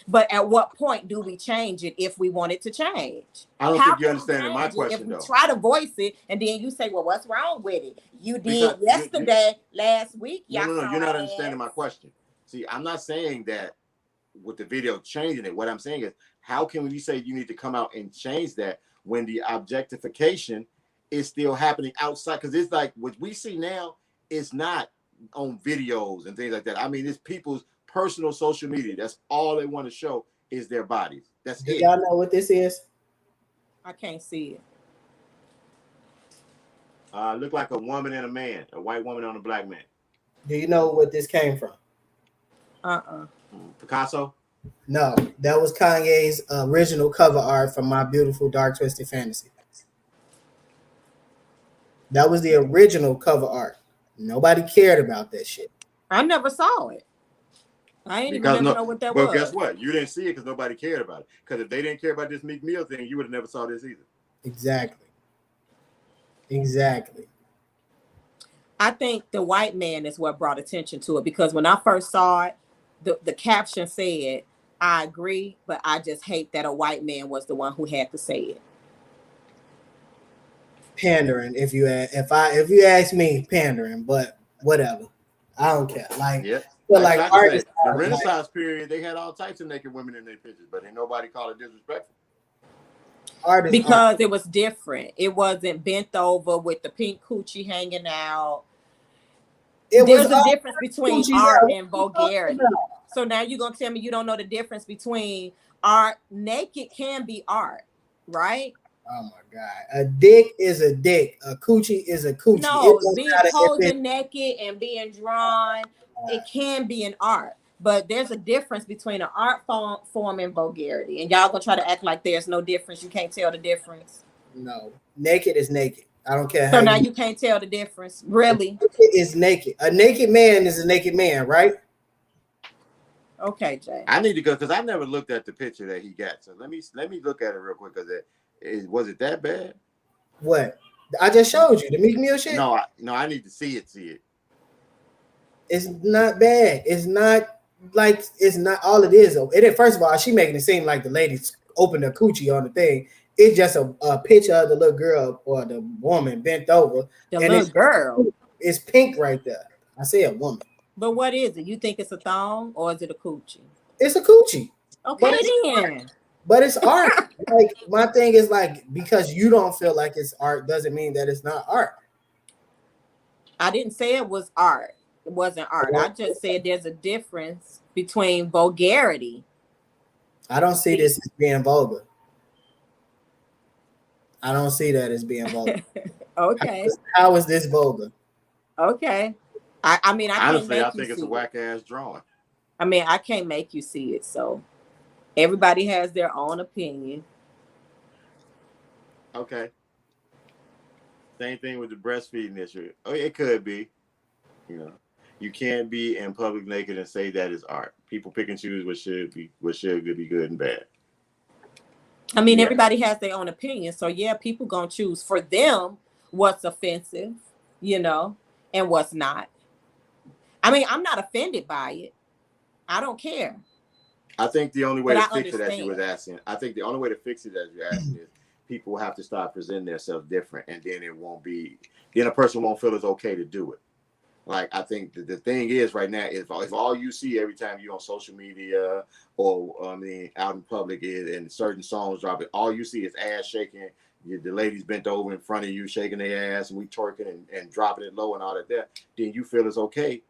But at what point do we change it if we want it to change? I don't think you're understanding my question, though. If we try to voice it and then you say, well, what's wrong with it? You did yesterday, last week. No, you're not understanding my question. See, I'm not saying that with the video changing it. What I'm saying is, how can we say you need to come out and change that when the objectification is still happening outside? Because it's like what we see now is not on videos and things like that. I mean, it's people's personal social media. That's all they want to show is their bodies. That's it. Y'all know what this is? I can't see it. Look like a woman and a man, a white woman on a black man. Do you know what this came from? Picasso? No, that was Kanye's original cover art from My Beautiful Dark Twisted Fantasy. That was the original cover art. Nobody cared about that shit. I never saw it. I ain't even Because never no, know what that but was. guess what? You didn't see it because nobody cared about it. Because if they didn't care about this Meek Mill thing, you would have never saw this either. Exactly. Exactly. I think the white man is what brought attention to it because when I first saw it, the caption said, I agree, but I just hate that a white man was the one who had to say it. Pandering, if you ask me, pandering, but whatever. I don't care. Like, Yeah. but Like like Shaka artists, said, the are like, Renaissance period, they had all types of naked women in their pictures, but ain't nobody called it disrespectful. artists are Because it was different. It wasn't bent over with the pink coochie hanging out. it was There's a all difference between coochies art out. and vulgarity. So now you're gonna tell me you don't know the difference between art. Naked can be art, right? Oh my god. A dick is a dick. A coochie is a coochie. It No, doesn't being matter if it's posing naked and being drawn, it can be an art. But there's a difference between an art form and vulgarity. And y'all gonna try to act like there's no difference. You can't tell the difference. no. Naked is naked. I don't care So how now you can't tell the difference. Really? naked is naked. A naked man is a naked man, right? Okay, Jay. I need to go because I never looked at the picture that he got. So let me look at it real quick because was it that bad? What? I just showed you the Meek Mill shit. No, I need to see it. It's not bad. It's not like it's not all it is. It first of all, she making it seem like the ladies opened a coochie on the thing. It's just a picture of the little girl or the woman bent over. The and little girl. It's pink right there. I say a woman. But what is it? You think it's a thong or is it a coochie? It's a coochie. Okay, then. But it's art. Like my thing is like because you don't feel like it's art doesn't mean that it's not art. I didn't say it was art. It wasn't art. I just said there's a difference between vulgarity. I don't see this as being vulgar. I don't see that as being vulgar. Okay. How is this vulgar? Okay. I mean, I Honestly, can't I make think you it's see a whack ass drawing. I mean, I can't make you see it. So everybody has their own opinion. Okay. Same thing with the breastfeeding issue. Oh, it could be. You know, you can't be in public naked and say that is art. People pick and choose what should be good and bad. I mean, Yeah. everybody has their own opinion. So yeah, people gonna choose for them what's offensive, and what's not. I mean, I'm not offended by it. I don't care. I think the only way But to I fix it, as you was understand. asking, I think the only way to fix it, as you're asking, is people have to start presenting themselves different, and then it won't be. Then a person won't feel it's okay to do it. Like I think the thing is right now, if all you see every time you're on social media or out in public is and certain songs dropping, all you see is ass shaking. The ladies bent over in front of you, shaking their ass, and we twerking and dropping it low and all that. There, then you feel it's okay.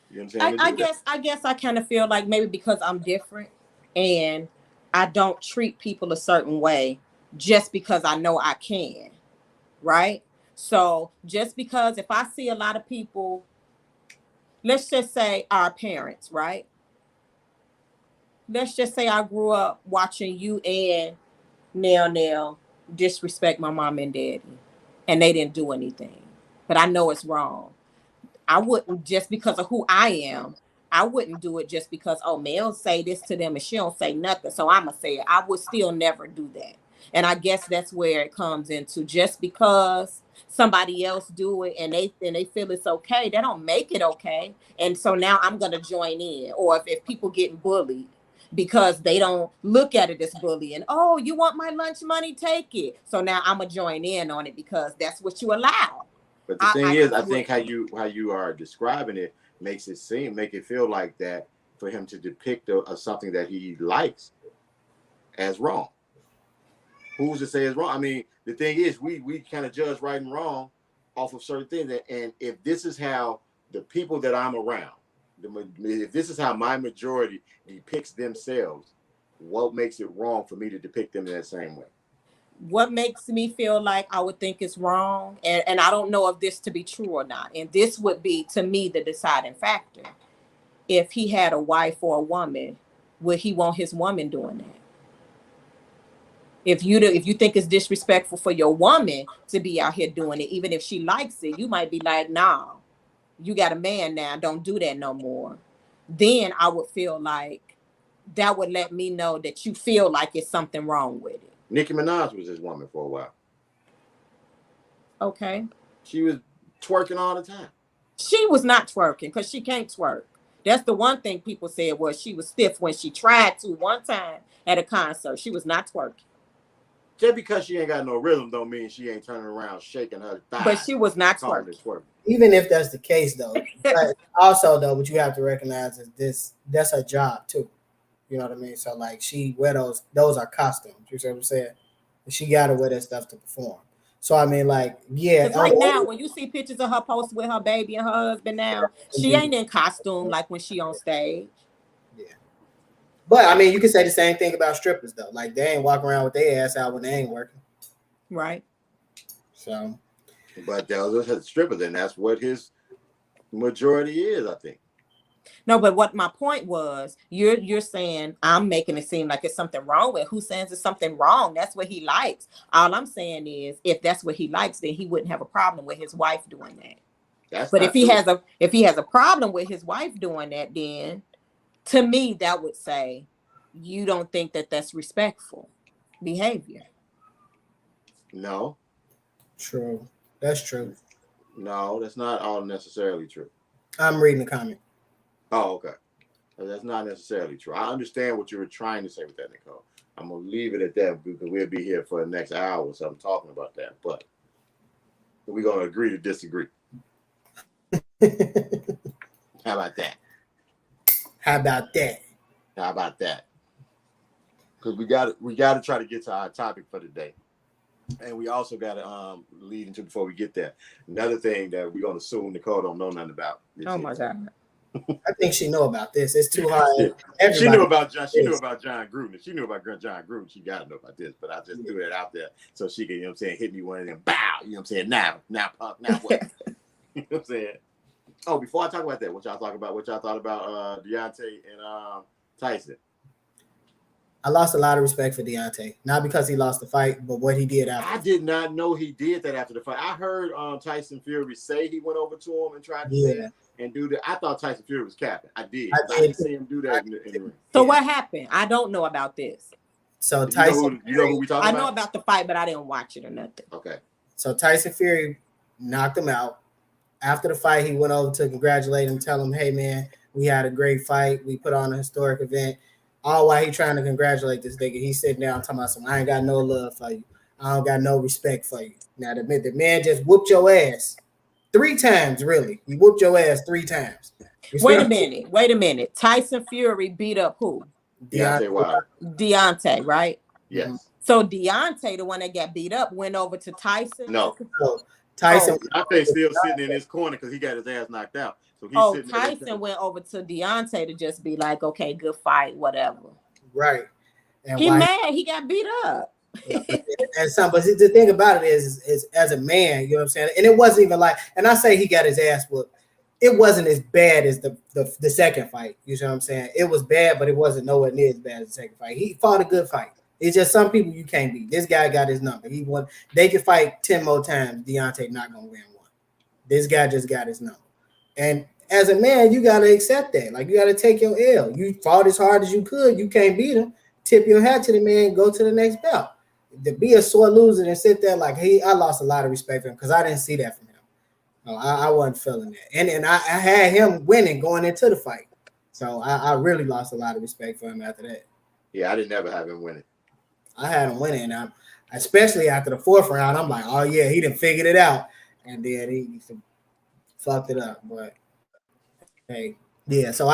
You know what I'm saying? I guess I kind of feel like maybe because I'm different and I don't treat people a certain way just because I know I can, right? So just because if I see a lot of people, let's just say our parents, right? Let's just say I grew up watching you and Nell disrespect my mom and daddy, and they didn't do anything, but I know it's wrong. I wouldn't just because of who I am. I wouldn't do it just because Mel say this to them and she don't say nothing, so I'ma say it. I would still never do that, and I guess that's where it comes into just because somebody else do it and they feel it's okay, they don't make it okay, and so now I'm gonna join in. Or if people getting bullied because they don't look at it as bullying. Oh, you want my lunch money? Take it. So now I'm gonna join in on it because that's what you allow. But the thing is, I would- think how you are describing it make it feel like that for him to depict something that he likes as wrong. Who's to say it's wrong? I mean, the thing is, we kind of judge right and wrong off of certain things. And if this is how the people that I'm around, if this is how my majority depicts themselves, what makes it wrong for me to depict them in that same way? What makes me feel like I would think it's wrong, and I don't know if this to be true or not, and this would be to me the deciding factor. If he had a wife or a woman would he want his woman doing that? If you think it's disrespectful for your woman to be out here doing it, even if she likes it, you might be like, nah, you got a man now, don't do that no more. Then I would feel like that would let me know that you feel like it's something wrong with it. Nicki Minaj was his woman for a while. Okay. She was twerking all the time. She was not twerking because she can't twerk. That's the one thing people said was she was stiff when she tried to one time at a concert. She was not twerking. Just because she ain't got no rhythm don't mean she ain't turning around shaking her thighs. But she was not calling it twerking. twerking. Even if that's the case, though, but also though, what you have to recognize is that's her job too. You know what I mean? So like, she wear those are costumes. You see what I'm saying? She got to wear that stuff to perform. So I mean, like, yeah. 'Cause right now, when you see pictures of her posted with her baby and her husband now, she ain't in costume like when she on stage. Yeah. But I mean, you can say the same thing about strippers though. Like, they ain't walking around with their ass out when they ain't working. Right. So. But those are strippers, and that's what his majority is, I think. No, but what my point was, you're saying I'm making it seem like it's something wrong with. Who says it's something wrong? That's what he likes. All I'm saying is, if that's what he likes, then he wouldn't have a problem with his wife doing that. But if he has a problem with his wife doing that, then to me that would say you don't think that that's respectful behavior. No. True. That's true. No, that's not all necessarily true. I'm reading the comment. Oh, okay. That's not necessarily true. I understand what you were trying to say with that, Nicole. I'm going to leave it at that because we'll be here for the next hour or something talking about that. But we're going to agree to disagree. How about that? How about that? How about that? Because we got to try to get to our topic for today. And we also got to lead into, before we get there, another thing that we're going to assume Nicole don't know nothing about. Oh my God. I think she know about this. It's too hard. She knew about John. She knew about John Gruden. She knew about John Gruden. She got to know about this. But I just threw that out there so she can, you know what I'm saying, hit me one of them. Bow. You know what I'm saying? Now, punk. Now what? You know what I'm saying? Oh, before I talk about that, what y'all thought about Deontay and Tyson? I lost a lot of respect for Deontay, not because he lost the fight, but what he did after. I did not know he did that after the fight. I heard Tyson Fury say he went over to him and tried to say and do that. I thought Tyson Fury was capping. I didn't see him do that in the ring. So what happened? I don't know about this. So Tyson, you know who we talking about? I know about the fight, but I didn't watch it or nothing. Okay. So Tyson Fury knocked him out. After the fight, he went over to congratulate him, tell him, "Hey man, we had a great fight. We put on a historic event." All while he trying to congratulate this nigga, he's sitting down talking about something. I ain't got no love for you. I don't got no respect for you. Now the man just whooped your ass 3 times, really. He whooped your ass 3 times. Wait a minute. Tyson Fury beat up who? Deontay Wilder. Deontay, right? Yes. So Deontay, the one that got beat up, went over to Tyson? No. So Tyson. Deontay's still sitting in his corner because he got his ass knocked out. So Tyson went over to Deontay to just be like, okay, good fight, whatever. Right. And he mad. He got beat up. And some, but the thing about it is as a man, you know what I'm saying? And it wasn't even like, and I say he got his ass whooped. It wasn't as bad as the second fight. You know what I'm saying? It was bad, but it wasn't nowhere near as bad as the second fight. He fought a good fight. It's just some people you can't beat. This guy got his number. He won. They could fight 10 more times. Deontay not gonna win one. This guy just got his number. And as a man, you gotta accept that. Like, you gotta take your L. You fought as hard as you could. You can't beat him. Tip your hat to the man. Go to the next belt. To be a sore loser and sit there like, hey, I lost a lot of respect for him because I didn't see that from him. No, I wasn't feeling that. And I had him winning going into the fight. So I really lost a lot of respect for him after that. Yeah, I didn't ever have him winning. I had him winning. Especially after the 4th round, I'm like, oh yeah, he done figured it out. And then he fucked it up. But hey, yeah. So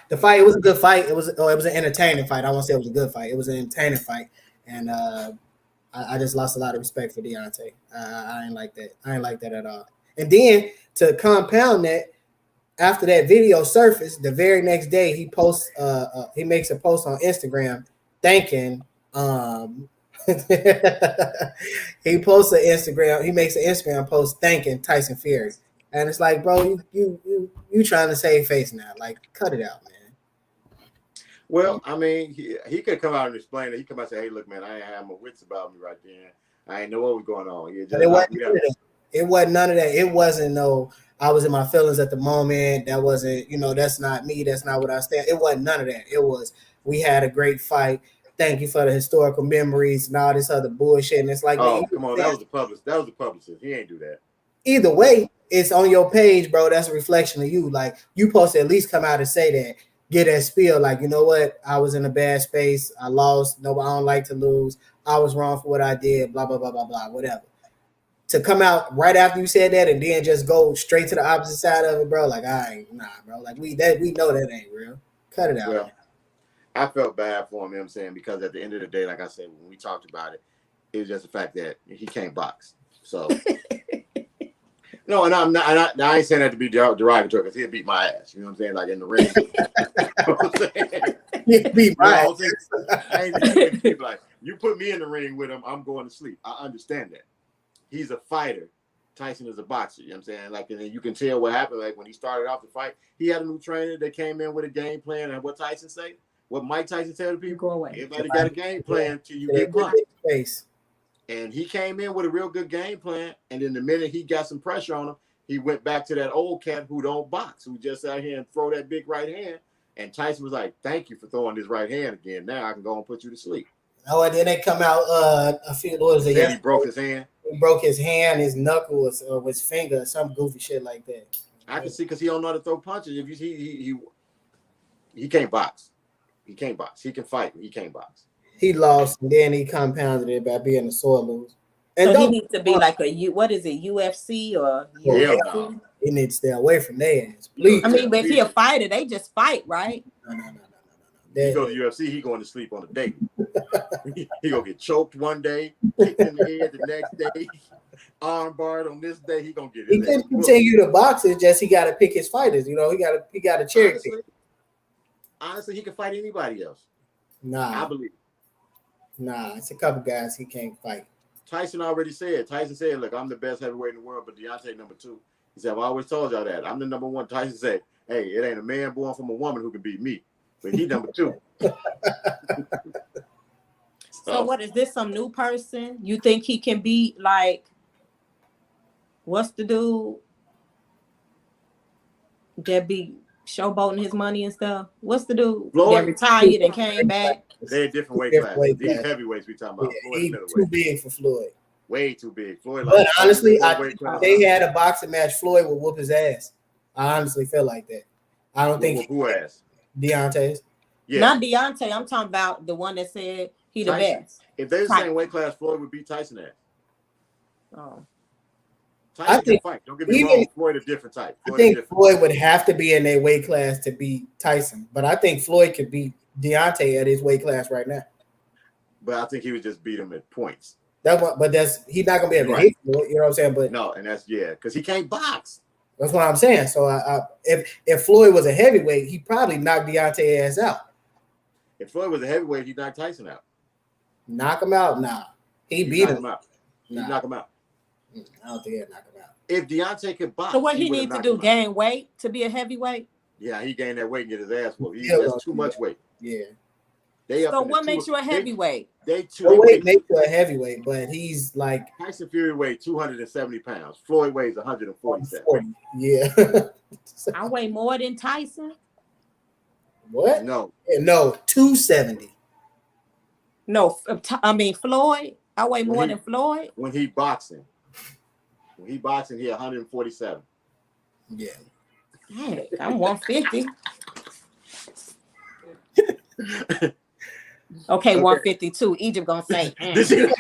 the fight, it was a good fight. It was an entertaining fight. I won't say it was a good fight. It was an entertaining fight. And I just lost a lot of respect for Deontay. I ain't like that. I ain't like that at all. And then to compound that, after that video surfaced, the very next day he posts. He makes a post on Instagram thanking. He posts an Instagram. He makes an Instagram post thanking Tyson Fury, and it's like, bro, you trying to save face now? Like, cut it out, man. Well, I mean, he could come out and explain it. He come out and say, "Hey, look, man, I ain't have my wits about me right then. I ain't know what was going on. He But just it knocked wasn't me none out." of that. It wasn't none of that. It wasn't no. I was in my feelings at the moment. That wasn't. That's not me. That's not what I stand. It wasn't none of that. It was. We had a great fight. Thank you for the historical memories and all this other bullshit. And it's like, man, Oh, come on, that was the publicist. That was the publicist. He ain't do that. either way, it's on your page, bro. That's a reflection of you. Like, you supposed to at least come out and say that. Get that spiel. Like, you know what? I was in a bad space. I lost. No, I don't like to lose. I was wrong for what I did. Blah blah blah blah blah. Whatever. To come out right after you said that and then just go straight to the opposite side of it, bro. Like, bro. Like, we know that ain't real. Cut it out. Well, I felt bad for him. You know what I'm saying, because at the end of the day, like I said, when we talked about it, it was just the fact that he can't box. So. No, and I ain't saying that to be derogatory because he'll beat my ass. You know what I'm saying? Like in the ring. You know what I'm saying? He'll beat my ass. I ain't like, you put me in the ring with him, I'm going to sleep. I understand that. He's a fighter. Tyson is a boxer. You know what I'm saying? Like, and then you can tell what happened. Like when he started off the fight, he had a new trainer that came in with a game plan. And what Tyson say? What Mike Tyson tell the people? Go away. Everybody got a game plan till you get blocked. Face. And he came in with a real good game plan. And then the minute he got some pressure on him, he went back to that old cat who don't box, who just out here and throw that big right hand. And Tyson was like, "Thank you for throwing this right hand again. Now I can go and put you to sleep." Oh, and then they come out a few what was it? Said he broke his hand. He broke his hand, his knuckle, or his finger, some goofy shit like that. I can see because he don't know how to throw punches. If you see, he can't box. He can't box. He can fight, but he can't box. He lost, and then he compounded it by being a sore loser. And so he needs to be like what is it, UFC or Hell UFC? no. He needs to stay away from their ass, please. I mean, but if he a fighter, they just fight, right? No. He go to UFC, he going to sleep on a date. He gonna get choked one day, kicked in the head the next day, arm barred on this day. He gonna get. He can continue to box. It's just he got to pick his fighters. He got a cherry pick. Honestly, he can fight anybody else. Nah, I believe. Nah, it's a couple guys he can't fight. Tyson already said. Tyson said, "Look, I'm the best heavyweight in the world, but Deontay number 2." He said, "I've always told y'all that. I'm the number 1." Tyson said, "Hey, it ain't a man born from a woman who can beat me, but he number 2." So what is this? Some new person? You think he can beat like? What's the dude that be showboating his money and stuff? What's the dude that retired and came back? They're different weight classes. These heavyweights we talking about. Yeah, he's too big for Floyd. Way too big. Floyd. But honestly, they had a boxing match. Floyd would whoop his ass. I honestly feel like that. I don't think who ass? Deontay's. Yeah. Not Deontay. I'm talking about the one that said he the best. If they're the same weight class, Floyd would beat Tyson ass. Oh. Tyson can fight. Don't get me wrong. Floyd a different type. I think Floyd would have to be in their weight class to beat Tyson, but I think Floyd could beat Deontay at his weight class right now. But I think he would just beat him at points. He's not gonna be able to hit Floyd, you know what I'm saying? But no, and that's because he can't box. That's what I'm saying. So if Floyd was a heavyweight, he probably knocked Deontay ass out. If Floyd was a heavyweight, he'd knock Tyson out. Knock him out? Nah. He'd beat him. Out. Nah. He'd knock him out. I don't think he'd knock him out. If Deontay could box, so what he need to do? Gain weight to be a heavyweight? Yeah, he gained that weight and get his ass whooped. That's too much weight. Yeah. So what makes you a heavyweight? Weight makes you a heavyweight, but he's like Tyson Fury weighed 270 pounds. Floyd weighs 147. Yeah. I weigh more than Tyson. What? No, 270. No, I mean Floyd. I weigh more than Floyd. When he boxing, he 147. Yeah. Hey, I'm 150. Okay, 152. Egypt gonna say. Okay.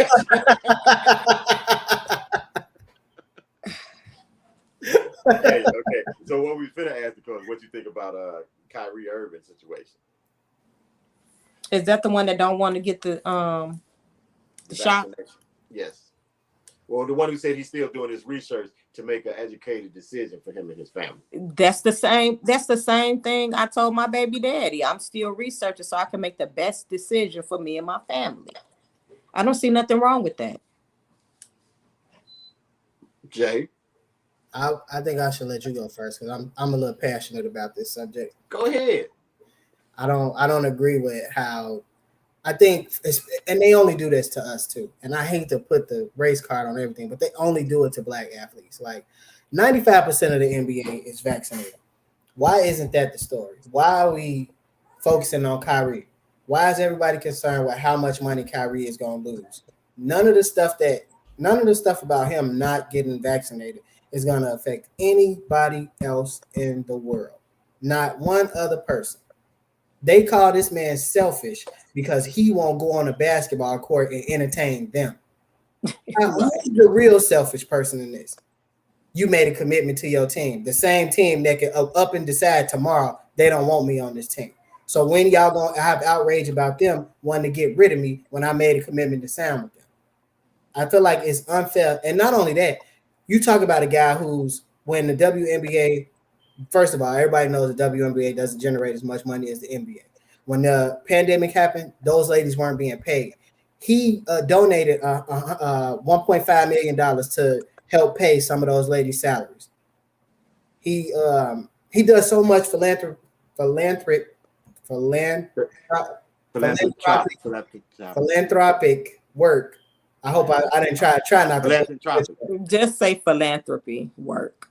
So what we finna ask the coach, what you think about Kyrie Irving situation? Is that the one that don't want to get the shot? Yes. Well, the one who said he's still doing his research to make an educated decision for him and his family. That's the same thing I told my baby daddy. I'm still researching so I can make the best decision for me and my family. I don't see nothing wrong with that. Jay? I think I should let you go first because I'm a little passionate about this subject. Go ahead. I don't agree with how. I think, and they only do this to us too. And I hate to put the race card on everything, but they only do it to black athletes. Like 95% of the NBA is vaccinated. Why isn't that the story? Why are we focusing on Kyrie? Why is everybody concerned with how much money Kyrie is going to lose? None of the stuff about him not getting vaccinated is going to affect anybody else in the world. Not one other person. They call this man selfish because he won't go on a basketball court and entertain them. Now, who's the real selfish person in this? You made a commitment to your team, the same team that can up and decide tomorrow they don't want me on this team. So when y'all gonna have outrage about them wanting to get rid of me when I made a commitment to sign with them? I feel like it's unfair. And not only that, you talk about a guy who's when the WNBA. First of all, everybody knows the WNBA doesn't generate as much money as the NBA. When the pandemic happened, those ladies weren't being paid. He donated $1.5 million to help pay some of those ladies' salaries. He does so much philanthropic work. I hope I didn't try not to. Just say philanthropy work.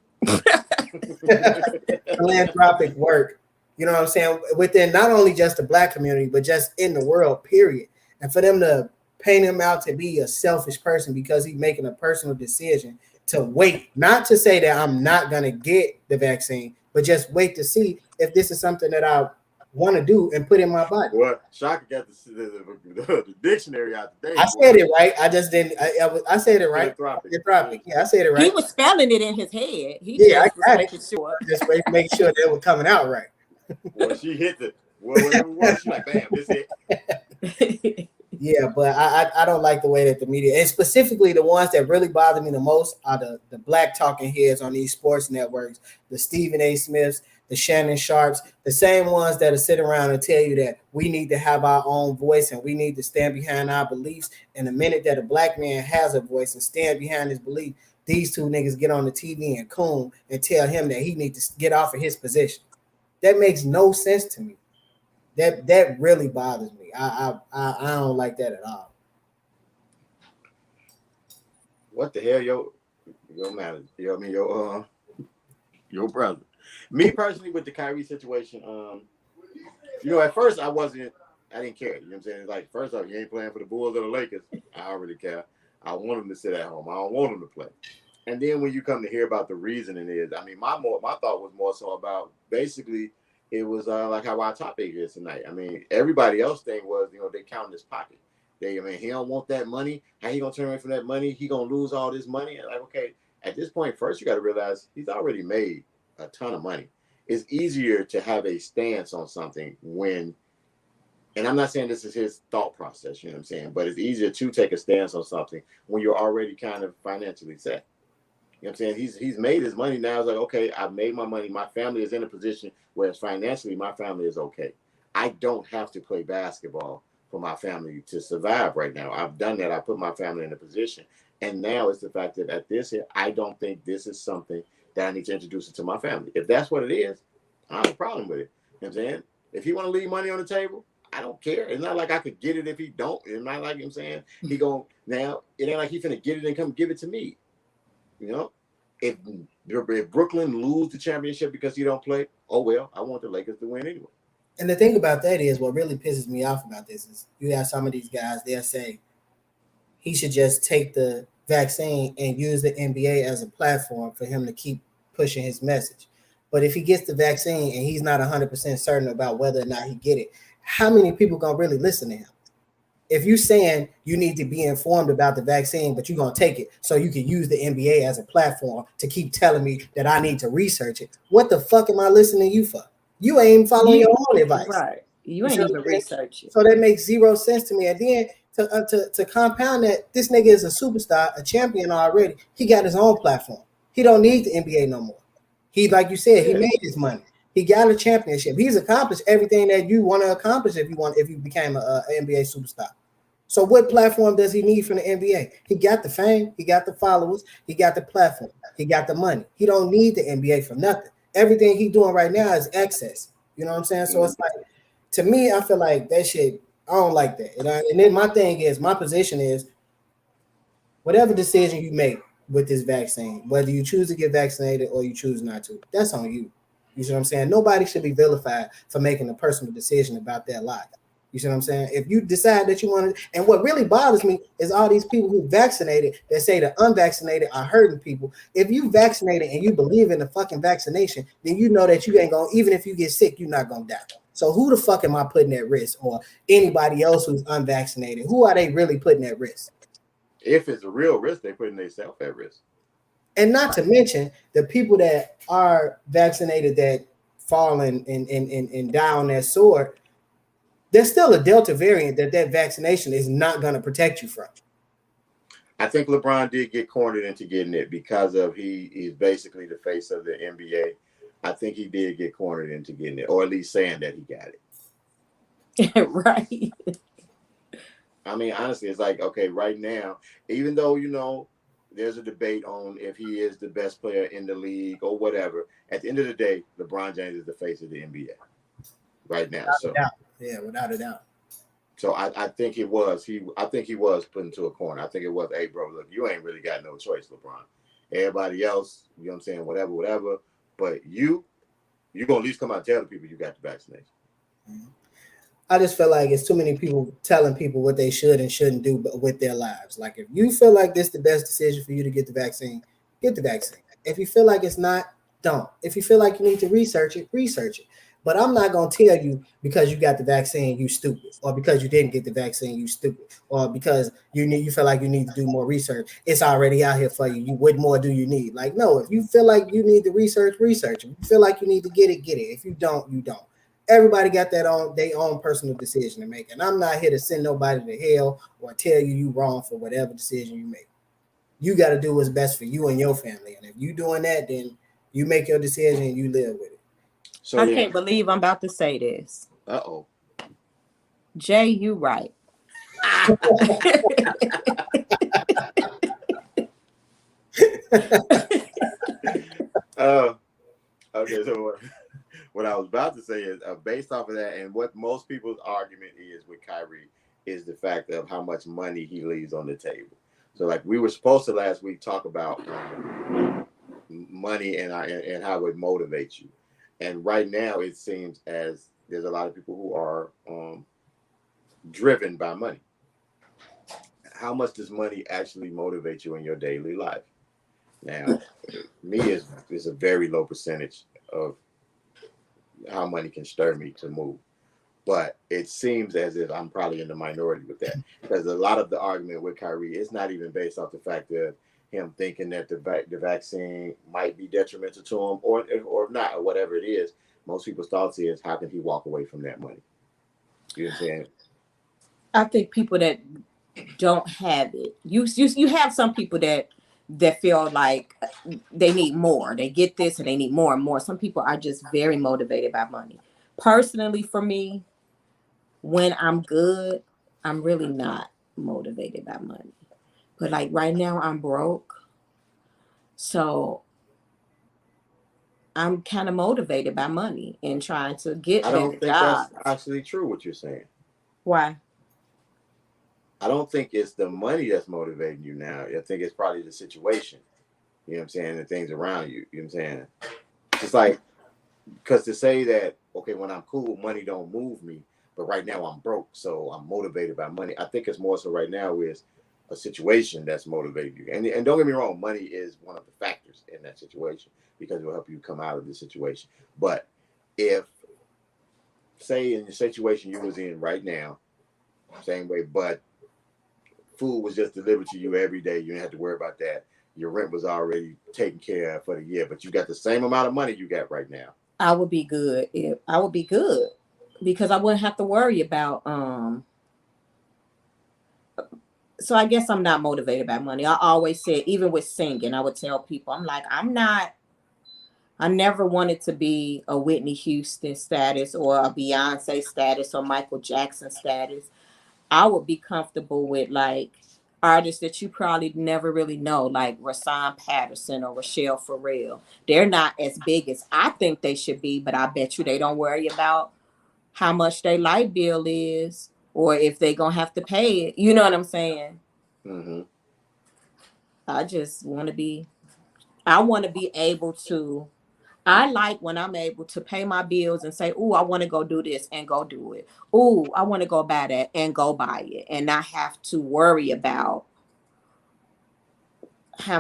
Philanthropic work. You know what I'm saying? Within not only just the black community, but just in the world, period. And for them to paint him out to be a selfish person because he's making a personal decision to wait, not to say that I'm not going to get the vaccine, but just wait to see if this is something that I want to do and put in my body. Well, Shaka got the dictionary out today. I said it right. I just didn't. I said it right. Philanthropic. Yeah, I said it right. He was spelling it in his head. I got making sure. Just making sure they were coming out right. Well, she hit the whatever it was. She like, bam, this it. Yeah, but I don't like the way that the media, and specifically the ones that really bother me the most, are the black talking heads on these sports networks, the Stephen A. Smiths, the Shannon Sharps, the same ones that are sit around and tell you that we need to have our own voice and we need to stand behind our beliefs. And the minute that a black man has a voice and stand behind his belief, these two niggas get on the TV and coon and tell him that he needs to get off of his position. That makes no sense to me. That really bothers me. I don't like that at all. What the hell, your manager? You know what I mean? Your brother. Me personally, with the Kyrie situation, at first I didn't care. You know what I'm saying? Like, first off, you ain't playing for the Bulls or the Lakers. I already care. I want him to sit at home. I don't want him to play. And then when you come to hear about the reasoning is, I mean, my thought was more so about basically it was like how our topic is tonight. I mean, everybody else thing was, they count his pocket. He don't want that money. How he gonna turn away from that money? He gonna lose all this money. And like, okay, at this point, first you got to realize he's already made a ton of money. It's easier to have a stance on something when, and I'm not saying this is his thought process, you know what I'm saying, but it's easier to take a stance on something when you're already kind of financially set. You know what I'm saying? He's made his money now. It's like, okay, I've made my money. My family is in a position where financially my family is okay. I don't have to play basketball for my family to survive right now. I've done that. I put my family in a position. And now it's the fact that at this here, I don't think this is something that I need to introduce it to my family. If that's what it is, I don't have a problem with it. You know what I'm saying? If he want to leave money on the table, I don't care. It's not like I could get it if he don't. It's not like, I'm saying, now, it ain't like he finna get it and come give it to me. You know, if Brooklyn lose the championship because he don't play, oh well, I want the Lakers to win anyway. And the thing about that is, what really pisses me off about this is you have some of these guys, they'll say he should just take the vaccine and use the NBA as a platform for him to keep pushing his message. But if he gets the vaccine and he's not 100% certain about whether or not he get it, how many people gonna really listen to him? If you're saying you need to be informed about the vaccine, but you're going to take it so you can use the NBA as a platform to keep telling me that I need to research it, what the fuck am I listening to you for? You ain't even following your own advice. Right. You ain't even research it. So that makes zero sense to me. And then to compound that, this nigga is a superstar, a champion already. He got his own platform. He don't need the NBA no more. He, like you said, he made his money. He got a championship. He's accomplished everything that you want to accomplish if you became an NBA superstar. So what platform does he need from the NBA? He got the fame, he got the followers, he got the platform, he got the money. He don't need the NBA for nothing. Everything he's doing right now is excess. You know what I'm saying? So it's like, to me, I feel like that shit. I don't like that. And then my thing is, my position is, whatever decision you make with this vaccine, whether you choose to get vaccinated or you choose not to, that's on you. You see what I'm saying? Nobody should be vilified for making a personal decision about their life. You see what I'm saying? If you decide that you want to, and what really bothers me is all these people who vaccinated that say the unvaccinated are hurting people. If you vaccinated and you believe in the fucking vaccination, then you know that you ain't gonna, even if you get sick, you're not gonna die. So who the fuck am I putting at risk, or anybody else who's unvaccinated? Who are they really putting at risk? If it's a real risk, they're putting themselves at risk. And not to mention the people that are vaccinated that fall and die on that sword. There's still a Delta variant that vaccination is not going to protect you from. I think LeBron did get cornered into getting it because of he's basically the face of the NBA. I think he did get cornered into getting it, or at least saying that he got it. Right. I mean, honestly, it's like, okay, right now, even though, you know, there's a debate on if he is the best player in the league or whatever, at the end of the day, LeBron James is the face of the NBA right now. Yeah, without a doubt. So I think it was I think he was put into a corner. I think it was, hey, bro, look, you ain't really got no choice, LeBron. Everybody else, you know what I'm saying, whatever. But you're going to at least come out and tell the people you got the vaccination. Mm-hmm. I just feel like it's too many people telling people what they should and shouldn't do with their lives. Like, if you feel like this is the best decision for you to get the vaccine, get the vaccine. If you feel like it's not, don't. If you feel like you need to research it, research it. But I'm not going to tell you because you got the vaccine, you stupid, or because you didn't get the vaccine, you stupid, or because you feel like you need to do more research. It's already out here for you. What more do you need? Like, no, if you feel like you need to research it. If you feel like you need to get it, get it. If you don't, you don't. Everybody got their own personal decision to make. And I'm not here to send nobody to hell or tell you wrong for whatever decision you make. You got to do what's best for you and your family. And if you doing that, then you make your decision and you live with it. So I can't believe I'm about to say this. Uh-oh. Jay, you right. Okay, so what I was about to say is, based off of that, and what most people's argument is with Kyrie is the fact of how much money he leaves on the table. So, like, we were supposed to last week talk about money and how it motivates you. And right now, it seems as there's a lot of people who are driven by money. How much does money actually motivate you in your daily life? Now, me is a very low percentage of how money can stir me to move. But it seems as if I'm probably in the minority with that, because a lot of the argument with Kyrie is not even based off the fact of him thinking that the vaccine might be detrimental to him or not, or whatever it is. Most people's thoughts is, how can he walk away from that money? You know what I'm saying? I think people that don't have it, you have some people that feel like they need more. They get this and they need more and more. Some people are just very motivated by money. Personally, for me, when I'm good, I'm really not motivated by money. But like right now, I'm broke. So I'm kind of motivated by money and trying to get I don't think jobs. that's actually true what you're saying. Why? I don't think it's the money that's motivating you now. I think it's probably the situation. You know what I'm saying? The things around you. You know what I'm saying? It's like, because to say that, okay, when I'm cool, money don't move me, but right now I'm broke, so I'm motivated by money. I think it's more so right now is a situation that's motivating you. And don't get me wrong, money is one of the factors in that situation because it will help you come out of the situation. But if, say, in the situation you was in right now, same way, but food was just delivered to you every day, you didn't have to worry about that. Your rent was already taken care of for the year, but you got the same amount of money you got right now. I would be good. I would be good because I wouldn't have to worry about. So I guess I'm not motivated by money. I always said, even with singing, I would tell people, I'm like, I never wanted to be a Whitney Houston status or a Beyonce status or Michael Jackson status. I would be comfortable with like artists that you probably never really know, like Rasan Patterson or Rochelle Farrell. They're not as big as I think they should be, but I bet you they don't worry about how much their light bill is, or if they gonna have to pay it. You know what I'm saying? Mm-hmm. I just want to be. I want to be able to. I like when I'm able to pay my bills and say, "Ooh, I want to go do this," and go do it. "Ooh, I want to go buy that," and go buy it, and not have to worry about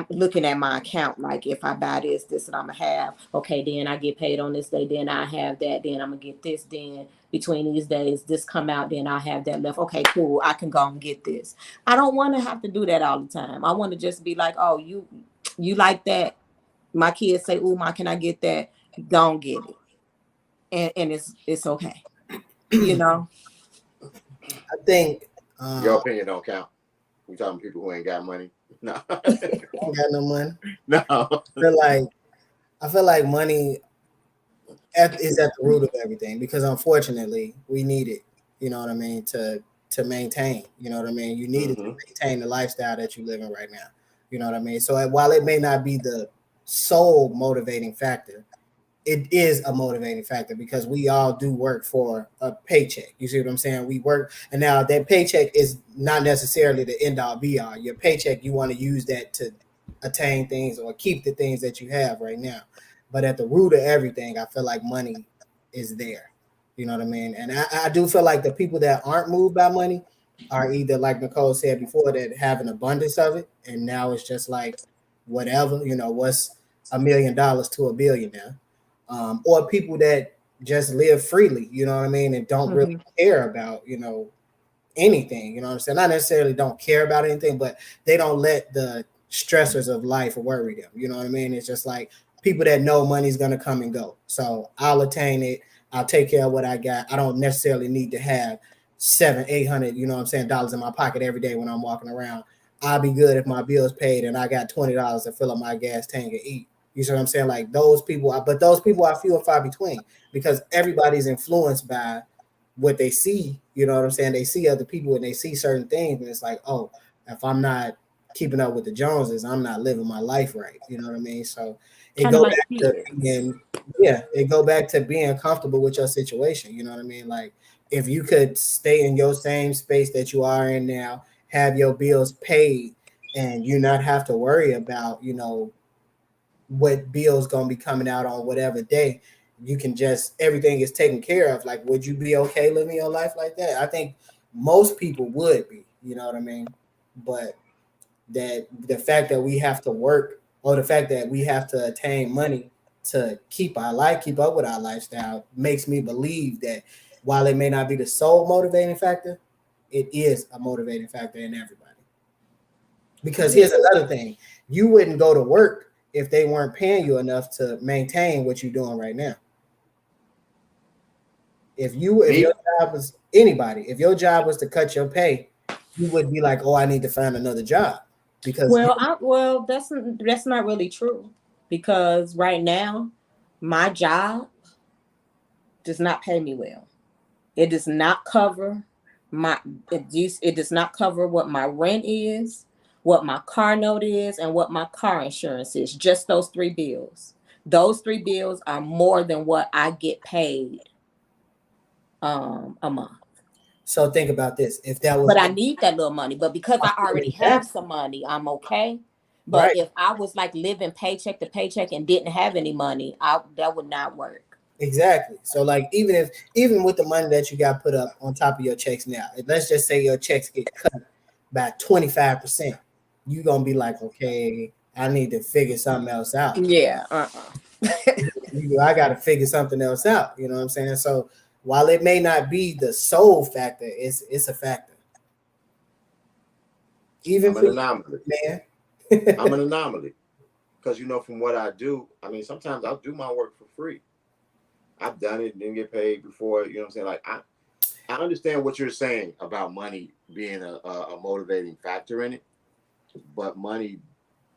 looking at my account. Like, if I buy this, and I'm gonna have, okay, then I get paid on this day, then I have that, then I'm gonna get this, then between these days this come out, then I have that left. Okay, cool, I can go and get this. I don't want to have to do that all the time. I want to just be like, oh, you like that? My kids say, "Ooh, ma, can I get that?" Don't get it, and it's okay. You know. I think Your opinion don't count. We talking people who ain't got money. No, I don't got no money. no. I feel like money is at the root of everything, because unfortunately we need it. You know what I mean, to maintain. You know what I mean. You need it to maintain the lifestyle that you're living right now. You know what I mean. So while it may not be the sole motivating factor, it is a motivating factor, because we all do work for a paycheck. You see what I'm saying? We work, and now that paycheck is not necessarily the end all be all. Your paycheck, you want to use that to attain things or keep the things that you have right now. But at the root of everything, I feel like money is there. You know what I mean? And I do feel like the people that aren't moved by money are either, like Nicole said before, that have an abundance of it, and now it's just like whatever, what's $1 million to $1 billion now. Or people that just live freely, you know what I mean, and don't really care about, anything, you know what I'm saying? Not necessarily don't care about anything, but they don't let the stressors of life worry them, you know what I mean? It's just like people that know money's going to come and go. So I'll attain it. I'll take care of what I got. I don't necessarily need to have 700-800, you know what I'm saying, dollars in my pocket every day when I'm walking around. I'll be good if my bill's paid and I got $20 to fill up my gas tank and eat. You see what I'm saying? Like those people, but those people are few and far between, because everybody's influenced by what they see. You know what I'm saying? They see other people and they see certain things, and it's like, oh, if I'm not keeping up with the Joneses, I'm not living my life right. You know what I mean? So it go back to being, it go back to being comfortable with your situation. You know what I mean? Like if you could stay in your same space that you are in now, have your bills paid, and you not have to worry about, what bill's gonna be coming out on whatever day, you can just, everything is taken care of. Like, would you be okay living your life like that? I think most people would be, you know what I mean? But that the fact that we have to work, or the fact that we have to attain money to keep up with our lifestyle, makes me believe that while it may not be the sole motivating factor, it is a motivating factor in everybody. Because here's another thing: you wouldn't go to work if they weren't paying you enough to maintain what you're doing right now. If your job was if your job was to cut your pay, you would be like, oh, I need to find another job. Because that's not really true, because right now my job does not pay me well. It does not cover it does not cover what my rent is, what my car note is, and what my car insurance is. Just those three bills. Those three bills are more than what I get paid a month. So think about this. If that was, but I need that little money. But because I already have some money, I'm okay. But if I was like living paycheck to paycheck and didn't have any money, that would not work. Exactly. So like even with the money that you got put up on top of your checks now, let's just say your checks get cut by 25%, you're gonna be like, okay, I need to figure something else out. Yeah. I gotta figure something else out. You know what I'm saying? So while it may not be the sole factor, it's a factor. Even I'm an anomaly, man. I'm an anomaly. Because from what I do, I mean, sometimes I'll do my work for free. I've done it and didn't get paid before. You know what I'm saying? Like I understand what you're saying about money being a motivating factor in it, but money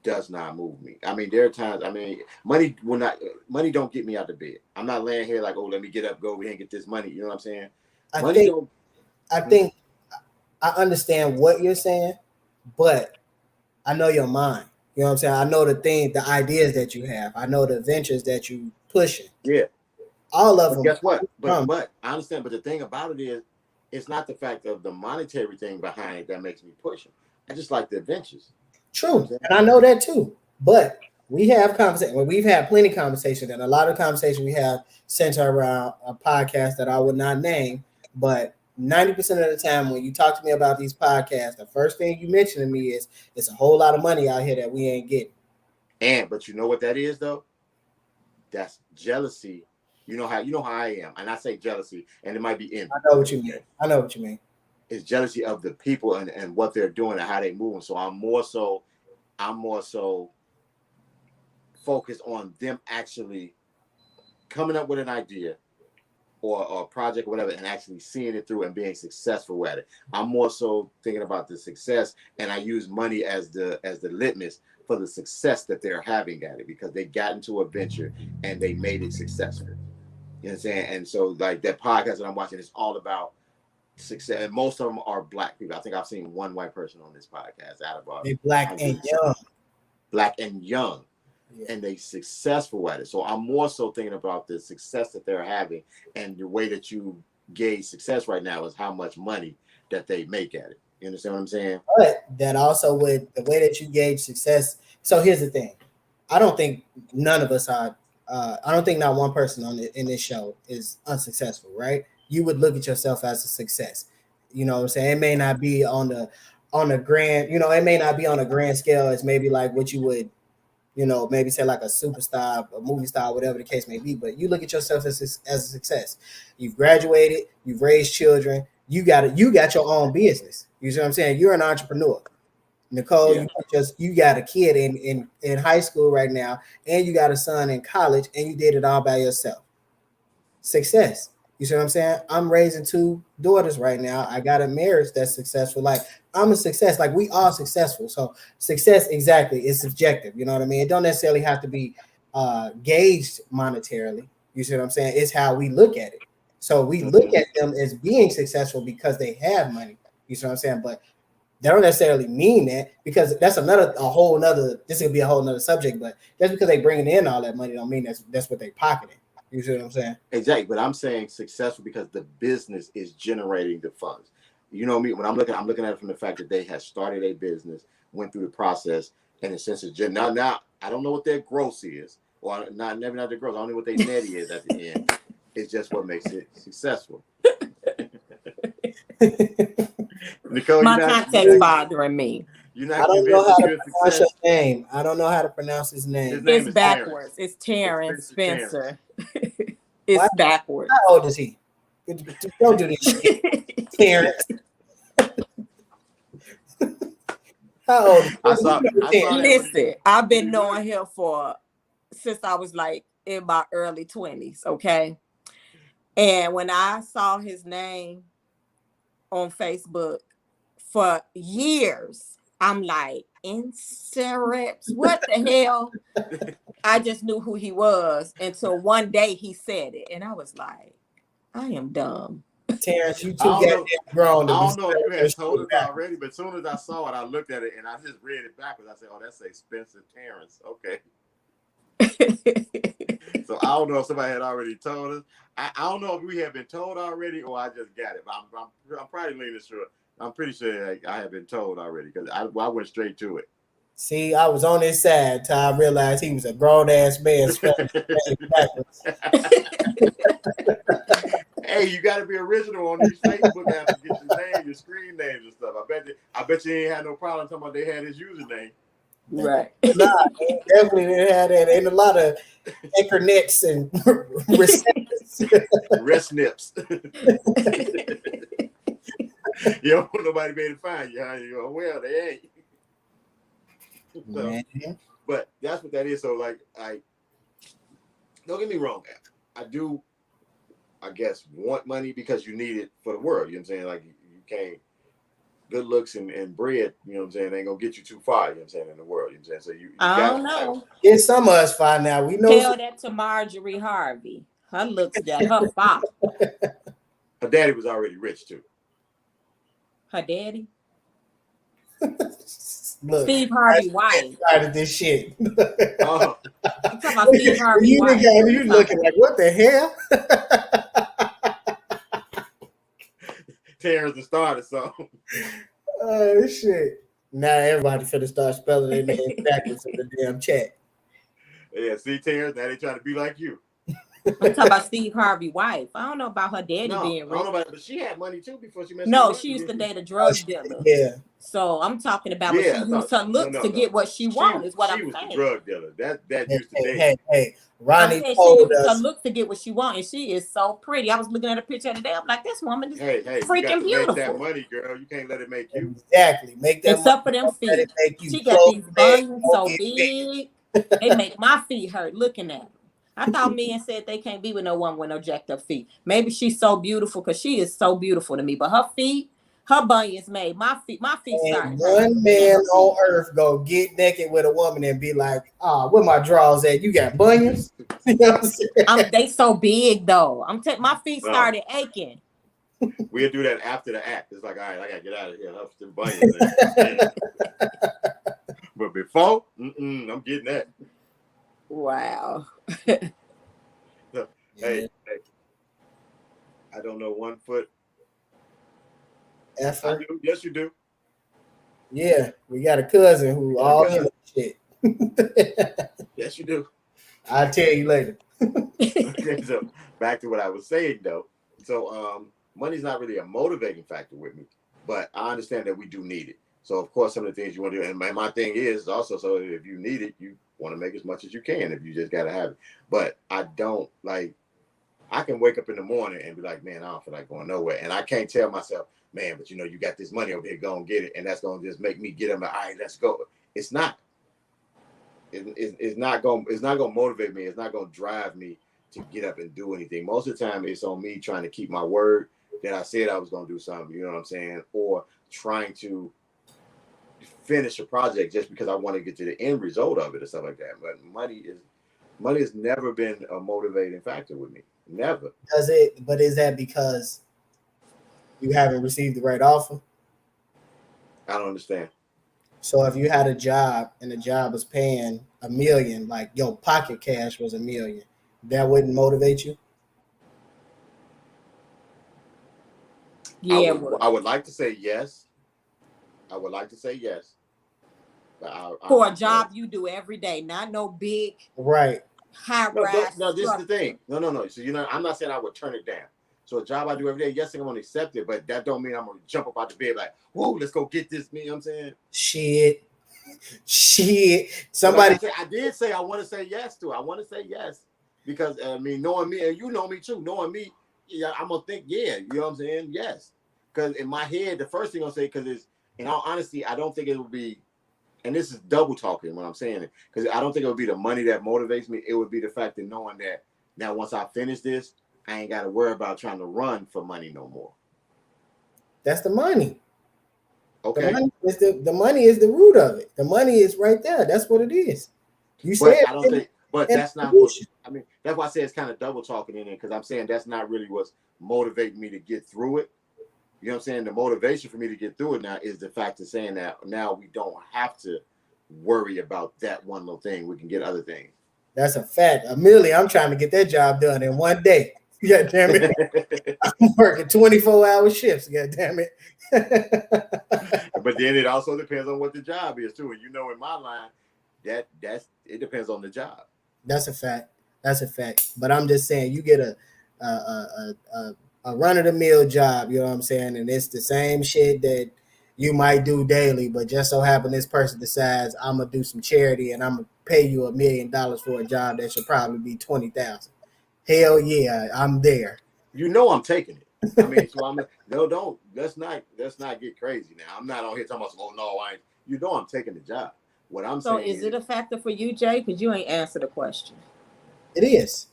does not move me. I mean, there are times. I mean, money don't get me out of bed. I'm not laying here like, oh, let me get up, go over here and get this money. You know what I'm saying? I think I understand what you're saying, but I know your mind. You know what I'm saying? I know the ideas that you have. I know the ventures that you pushing. Yeah. All of But them. guess what? But I understand. But the thing about it is, it's not the fact of the monetary thing behind it that makes me push them. I just like the adventures. True, and I know that too. But we have conversation. Well, we've had plenty of conversation, and a lot of conversation we have center around a podcast that I would not name. But 90% of the time, when you talk to me about these podcasts, the first thing you mention to me is it's a whole lot of money out here that we ain't getting. But you know what that is though? That's jealousy. You know how I am, and I say jealousy, and it might be envy. I know what you mean. It's jealousy of the people and what they're doing and how they moving. So I'm more so focused on them actually coming up with an idea or a project or whatever and actually seeing it through and being successful at it. I'm more so thinking about the success, and I use money as the litmus for the success that they're having at it, because they got into a venture and they made it successful. You know what I'm saying? And so like that podcast that I'm watching is all about success, and most of them are black people. I think I've seen one white person on this podcast out of all. They black and young, yeah. And they successful at it. So I'm more so thinking about the success that they're having, and the way that you gauge success right now is how much money that they make at it. You understand what I'm saying? But that also with the way that you gauge success. So here's the thing: I don't think none of us are. I don't think not one person in this show is unsuccessful, right? You would look at yourself as a success. You know what I'm saying? It may not be on the grand, it may not be on a grand scale as maybe like what you would, maybe say like a superstar, a movie star, whatever the case may be. But you look at yourself as a success. You've graduated, you've raised children, you got your own business. You see what I'm saying? You're an entrepreneur. Nicole, yeah. you got a kid in high school right now, and you got a son in college, and you did it all by yourself. Success. You see what I'm saying? I'm raising 2 daughters right now. I got a marriage that's successful. Like, I'm a success. Like, we are successful. So success, exactly, is subjective. You know what I mean? It don't necessarily have to be gauged monetarily. You see what I'm saying? It's how we look at it. So we look at them as being successful because they have money. You see what I'm saying? But they don't necessarily mean that, because that's this could be a whole nother subject, but just because they bringing in all that money don't mean that's what they pocketing. You see what I'm saying? Exactly. But I'm saying successful because the business is generating the funds. You know me, when I'm looking at it from the fact that they have started a business, went through the process, and in a sense of now I don't know what their gross is, or not their gross. I don't know what their net is at the end. It's just what makes it successful. Nicole, my context bothering me. I don't know how to pronounce your name. I don't know how to pronounce his name. It's backwards. It's Terrence Spencer. It's backwards. How old is he? Don't do this shit. Terrence. How old? Listen, I've been knowing him since I was like in my early 20s, okay? And when I saw his name on Facebook for years, I'm like, Insurreps, what the hell? I just knew who he was until one day he said it, and I was like, I am dumb. Terrence, you too goddamn grown. I don't know if you had told it already, but as soon as I saw it, I looked at it and I just read it backwards. I said, "Oh, that's a Spencer Terrence." Okay. So I don't know if somebody had already told us. I don't know if we had been told already or I just got it. But I'm probably leaning sure. I'm pretty sure I have been told already because I went straight to it. See, I was on his side till I realized he was a grown-ass man. Hey, you got to be original on these Facebook apps to get your name, your screen names and stuff. I bet you ain't had no problem talking about they had his username. Right. Nah, definitely didn't have that. Ain't a lot of internets and rest nips. You don't want nobody to be able to find you, huh? You go, well, they ain't. So, but that's what that is. So, like, don't get me wrong. I do, I guess, want money because you need it for the world. You know what I'm saying? Like, you can't, good looks and bread, you know what I'm saying, ain't gonna get you too far, you know what I'm saying, in the world. You know what I'm saying? So you I don't know. Yeah, some of us find out. We know. Tell that to Marjorie Harvey. Her looks got her far. Her daddy was already rich too. Her daddy? Look, Steve Harvey wife. Started this shit. You talking talking about Steve Harvey You wife. nigga, you looking like, what the hell? Terrence started something. Oh shit! Now everybody finna start spelling their names backwards in the damn chat. Yeah, see, Terrence, now they trying to be like you. I'm talking about Steve Harvey wife. I don't know about her daddy No, being I don't rich. know about it, but she had money too before she messed No, with she Rodney, used to didn't date a Oh, drug shit, dealer. yeah, So I'm talking about when Yeah, she I thought- used her looks to get what she wants. Is what she I'm was the saying. drug dealer. That used to hey, date. hey. I Ronnie said she told used her us, looks to get what she wants, and she is so pretty. I was looking at a picture today. I'm like, this woman is Hey, you got freaking to make that beautiful. money, girl. You can't let it make you. exactly, make that Except for money. them Don't let feet. it make you She got close these leg, bunions don't so get big, they make my feet hurt looking at them. I thought men said they can't be with no woman with no jacked up feet. Maybe she's so beautiful because she is so beautiful to me. But her feet, her bunions made my feet started And hurting. one man on earth go get naked with a woman and be like, where my drawers at? You got bunions? You know what I'm saying? They so big though. My feet No. started aching. We'll do that after the act. It's like, all right, I gotta get out of here. Huff them bunions. But before, I'm getting that. Wow. Hey, I don't know 1 foot. I Effort. do. Yes, you do. Yeah, we got a cousin who Yeah, all cousin. in shit. Yes, you do. I'll tell you later. Okay, so back to what I was saying though. So money's not really a motivating factor with me, but I understand that we do need it. So of course, some of the things you want to do, and my thing is also, so if you need it, you want to make as much as you can. If you just gotta have it, but I don't like. I can wake up in the morning and be like, man, I don't feel like going nowhere, and I can't tell myself, man, but you got this money over here, go and get it, and that's gonna just make me get them. All right, let's go. It's not. It's not gonna motivate me. It's not gonna drive me to get up and do anything. Most of the time, it's on me trying to keep my word that I said I was gonna do something. You know what I'm saying? Or trying to finish a project just because I want to get to the end result of it or stuff like that. But money has never been a motivating factor with me. Never. Does it? But is that because you haven't received the right offer? I don't understand. So if you had a job and the job was paying $1 million, like your pocket cash was $1 million, that wouldn't motivate you? Yeah. I would like to say yes. I would like to say yes. But For a job you do every day, not no big Right. high No, rise. this is the thing. No. So I'm not saying I would turn it down. So a job I do every day, yes, I'm gonna accept it, but that don't mean I'm gonna jump up out the bed like, whoa, let's go get this. You know what I'm saying? Shit. Somebody. Somebody. I did say I want to say yes to it. I want to say yes because knowing me, and you know me too, knowing me, yeah, I'm gonna think, yeah, you know what I'm saying? Yes. Because in my head, the first thing I'll say, because it's, in all honesty, I don't think it would be, and this is double talking when I'm saying it, because I don't think it would be the money that motivates me. It would be the fact of knowing that now once I finish this, I ain't got to worry about trying to run for money no more. That's the money. Okay. The money is the root of it. The money is right there. That's what it is. You But said I don't think, but that's not what, I mean, that's why I say it's kind of double talking in it, because I'm saying that's not really what's motivating me to get through it. You know what I'm saying? The motivation for me to get through it now is the fact of saying that now we don't have to worry about that one little thing. We can get other things. That's a fact. $1 million, I'm trying to get that job done in one day. God damn it. I'm working 24-hour shifts. God damn it. But then it also depends on what the job is too. And in my line, that's it depends on the job. That's a fact. That's a fact. But I'm just saying, you get a run-of-the-mill job, you know what I'm saying? And it's the same shit that you might do daily, but just so happen this person decides I'm gonna do some charity and I'm gonna pay you $1 million for a job that should probably be $20,000. Hell yeah, I'm there. I'm taking it. I mean, so I'm let's not get crazy now. I'm not on here talking about, oh no, I ain't. I'm taking the job. What I'm saying is it a factor for you, Jay? Because you ain't answered the question. It is.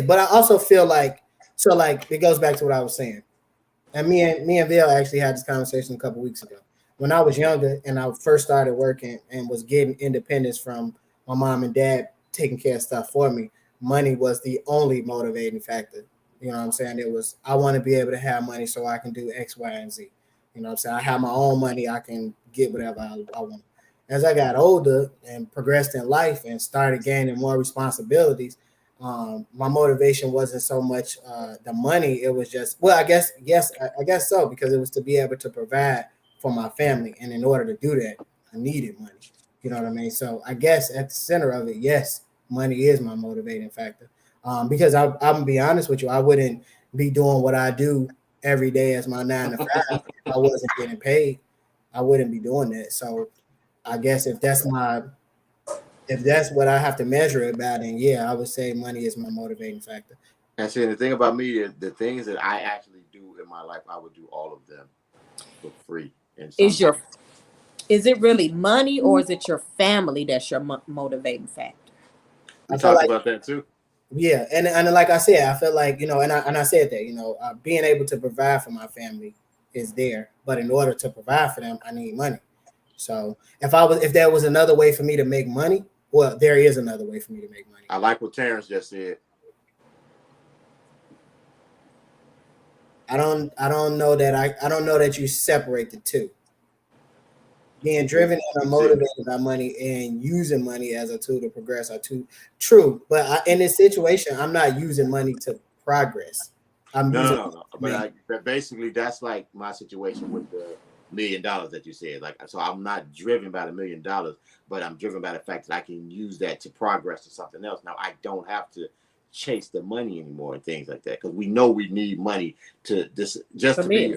But I also feel like it goes back to what I was saying. And me and Vail actually had this conversation a couple weeks ago. When I was younger and I first started working and was getting independence from my mom and dad taking care of stuff for me, money was the only motivating factor. You know what I'm saying? It was, I want to be able to have money so I can do X, Y, and Z. You know what I'm saying? I have my own money. I can get whatever I want. as I got older and progressed in life and started gaining more responsibilities, my motivation wasn't so much the money. It was just, well, I guess, yes, I guess so, because it was to be able to provide for my family. And in order to do that, I needed money. You know what I mean? So I guess at the center of it, yes, money is my motivating factor. Because I'm gonna be honest with you, I wouldn't be doing what I do every day as my 9 to 5 if I wasn't getting paid. I wouldn't be doing that. So I guess if that's what I have to measure it by, then yeah, I would say money is my motivating factor. And see, the thing about me is the things that I actually do in my life, I would do all of them for free. And Is your is it really money or is it your family that's your motivating factor? we I feel talked like, about that too. yeah, and like I said, I feel like, and I said that, being able to provide for my family is there, but in order to provide for them, I need money. So if there was another way for me to make money, well, there is another way for me to make money. I like what Terrence just said. I don't know that you separate the two. Being driven and motivated by money and using money as a tool to progress are two true. But in this situation, I'm not using money to progress. I'm using No. But basically, that's like my situation with the $1 million that you said. Like, so I'm not driven by the $1 million, but I'm driven by the fact that I can use that to progress to something else. Now, I don't have to chase the money anymore and things like that, because we know we need money to this just to be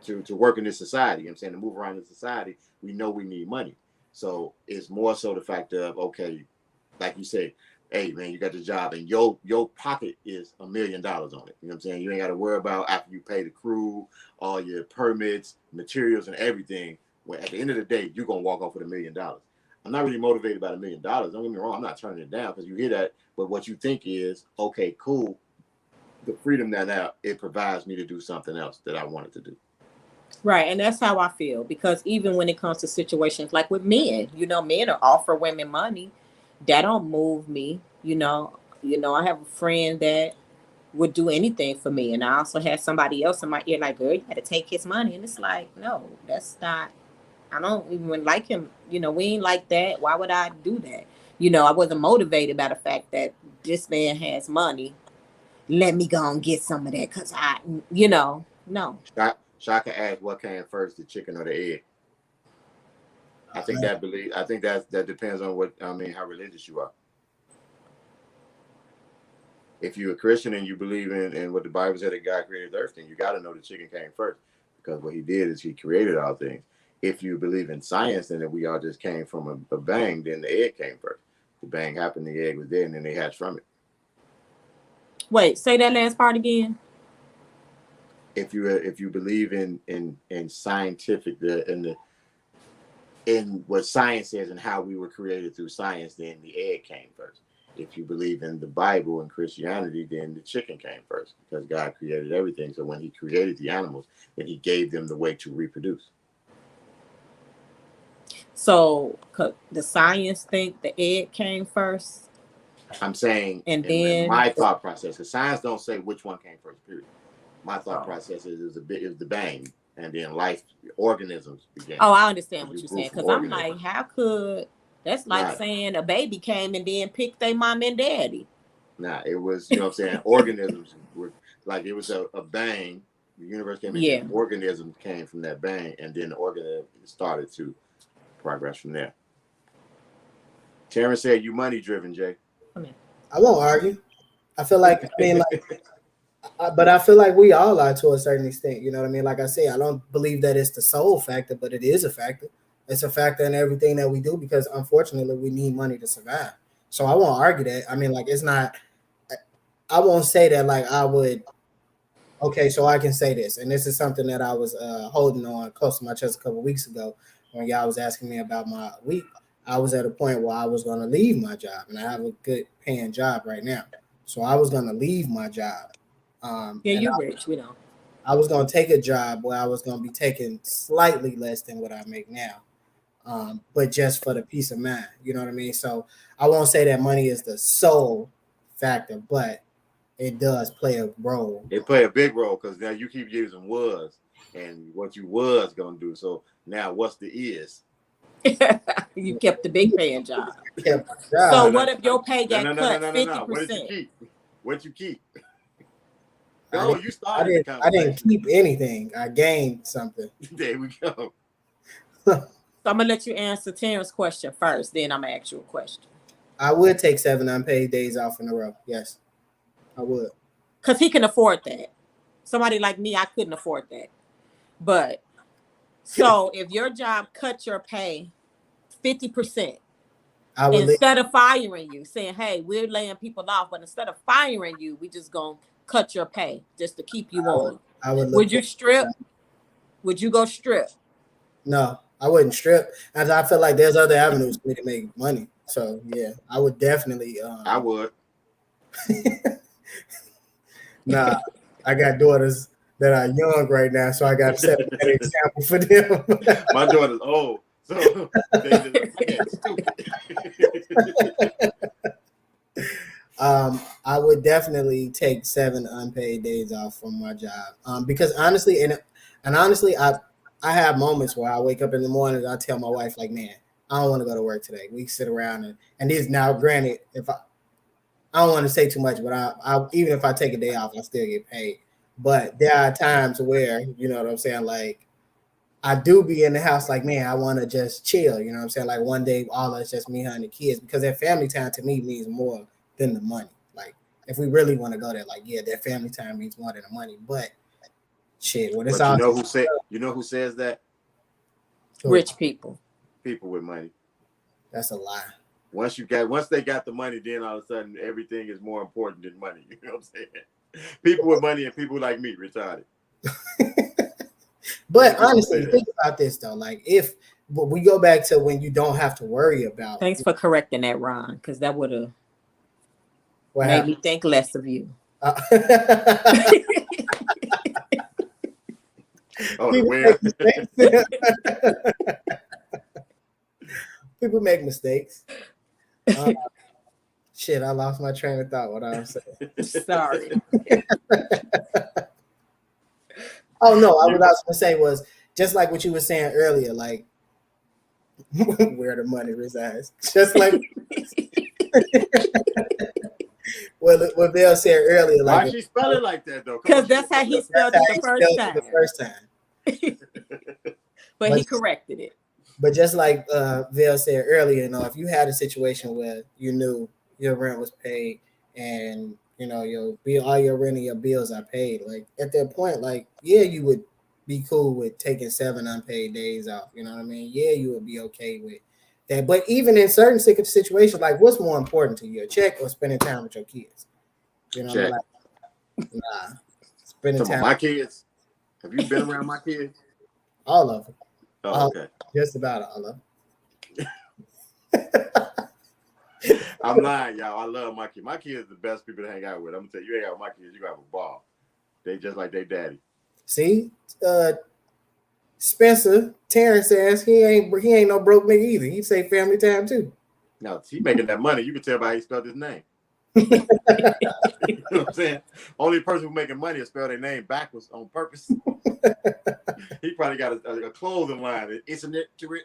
to work in this society. You know what I'm saying, to move around in society, we know we need money. So it's more so the fact of, okay, like you say, hey man, you got the job and your pocket is $1 million on it. You know what I'm saying? You ain't got to worry about after you pay the crew, all your permits, materials, and everything. When at the end of the day, you're gonna walk off with $1 million. I'm not really motivated by the $1 million. Don't get me wrong, I'm not turning it down because you hear that, but what you think is, okay, cool. The freedom that now it provides me to do something else that I wanted to do. Right, and that's how I feel, because even when it comes to situations like with men, men are offer women money, that don't move me. I have a friend that would do anything for me, and I also had somebody else in my ear like, girl, you got to take his money, and it's like, no, that's not. I don't even like him. We ain't like that. Why would I do that? I wasn't motivated by the fact that this man has money. Let me go and get some of that because no. Shaka asked, what came first, the chicken or the egg? I think that depends on how religious you are. If you're a Christian and you believe in what the Bible said, that God created the earth, then you got to know the chicken came first, because what he did is he created all things. If you believe in science and that we all just came from a bang, then the egg came first. The bang happened, the egg was there, and then they hatched from it. Wait, say that last part again. If you believe in scientific in what science says and how we were created through science, then the egg came first. If you believe in the Bible and Christianity, then the chicken came first, because God created everything. So when he created the animals, then he gave them the way to reproduce. So the science think the egg came first? I'm saying, and then my thought process, because science don't say which one came first, period. My thought process is the bang, and then life, organisms began. Oh, I understand what you're saying, because I'm like, how could, that's like saying a baby came and then picked their mom and daddy. Nah, it was, you know what I'm saying, organisms were, like, it was a bang, the universe came in, and organisms came from that bang, and then the organism started to progress from there. Terrence said, you money driven, Jay. I won't argue. I feel like, but I feel like we all are to a certain extent. You know what I mean? Like I say, I don't believe that it's the sole factor, but it is a factor. It's a factor in everything that we do, because unfortunately we need money to survive. So I won't argue that. I mean, like, it's not, I won't say that like I would. Okay, so I can say this, and this is something that I was holding on close to my chest a couple of weeks ago when y'all was asking me about my week. I was at a point where I was going to leave my job, and I have a good paying job right now. So I was going to leave my job. You're rich, we know. I was going to take a job where I was going to be taking slightly less than what I make now, but just for the peace of mind. You know what I mean? So I won't say that money is the sole factor, but it does play a role. It play a big role, because now you keep using was and what you was going to do. So now what's the is? You kept the big paying job. Kept the So job. what if your pay got cut No. 50%? What did you keep? What you keep? I No, didn't- you started the I conversation. didn't keep anything. I gained something. There we go. So I'm gonna let you answer Terrence's question first, then I'm gonna ask you a question. I would take 7 unpaid days off in a row. Yes, I would. Because he can afford that. Somebody like me, I couldn't afford that. But so if your job cut your pay 50%, I would. instead of firing you, saying, hey, we're laying people off, but instead of firing you, we just gonna cut your pay just to keep you on. I would. Would you strip? Would you go strip? No, I wouldn't strip. And I feel like there's other avenues for me to make money. So yeah, I would definitely. I would. Nah, I got daughters that are young right now, so I got to set an example for them. My daughter's old, so they just stupid. I would definitely take 7 unpaid days off from my job. Because honestly, I have moments where I wake up in the morning and I tell my wife, like, man, I don't want to go to work today. We sit around and these now, granted, if I don't want to say too much, but I even if I take a day off, I still get paid. But there are times where, you know what I'm saying, like I do be in the house like, man, I want to just chill. You know what I'm saying? Like one day, all us just me, her, and the kids, because that family time to me means more than the money. Like if we really want to go there, like, yeah, that family time means more than the money. But shit, when it's But all you know who says that? Rich people. People with money. That's a lie. Once they got the money, then all of a sudden everything is more important than money. You know what I'm saying? People with money and people like me retarded. But honestly, think about this though. Like if we go back to when you don't have to worry about. Thanks for correcting that, Ron, because that would have what made happened. me think less of you. Oh, People where? make mistakes. People make mistakes. Shit, I lost my train of thought. What I was saying. Sorry. Oh no, what I was gonna say was just like what you were saying earlier, like where the money resides. Just like what Bill said earlier, like Why she spell it like that though? Because that's how he spelled it the first time. But he corrected it. But just like Bill said earlier, you know, if you had a situation where you knew your rent was paid and you know your bill, all your rent and your bills are paid, like at that point, like yeah, you would be cool with taking 7 unpaid days off. You know what I mean? Yeah, you would be okay with that. But even in certain situations, like what's more important to you, a check or spending time with your kids? You know, Check. like, nah, spending time. My kids. Have you been around my kids? All of them. Oh, okay. Just about all of them. I'm lying, y'all. I love my kids. My kids are the best people to hang out with. I'm gonna tell you, you hang out with my kids, you gonna have a ball. They just like their daddy. See, Spencer, Terrence says he ain't no broke nigga either. He say family time too. Now he making that money. You can tell by how he spelled his name. You know what I'm saying? Only person who making money is spell their name backwards on purpose. He probably got a clothing line. Isn't it to it?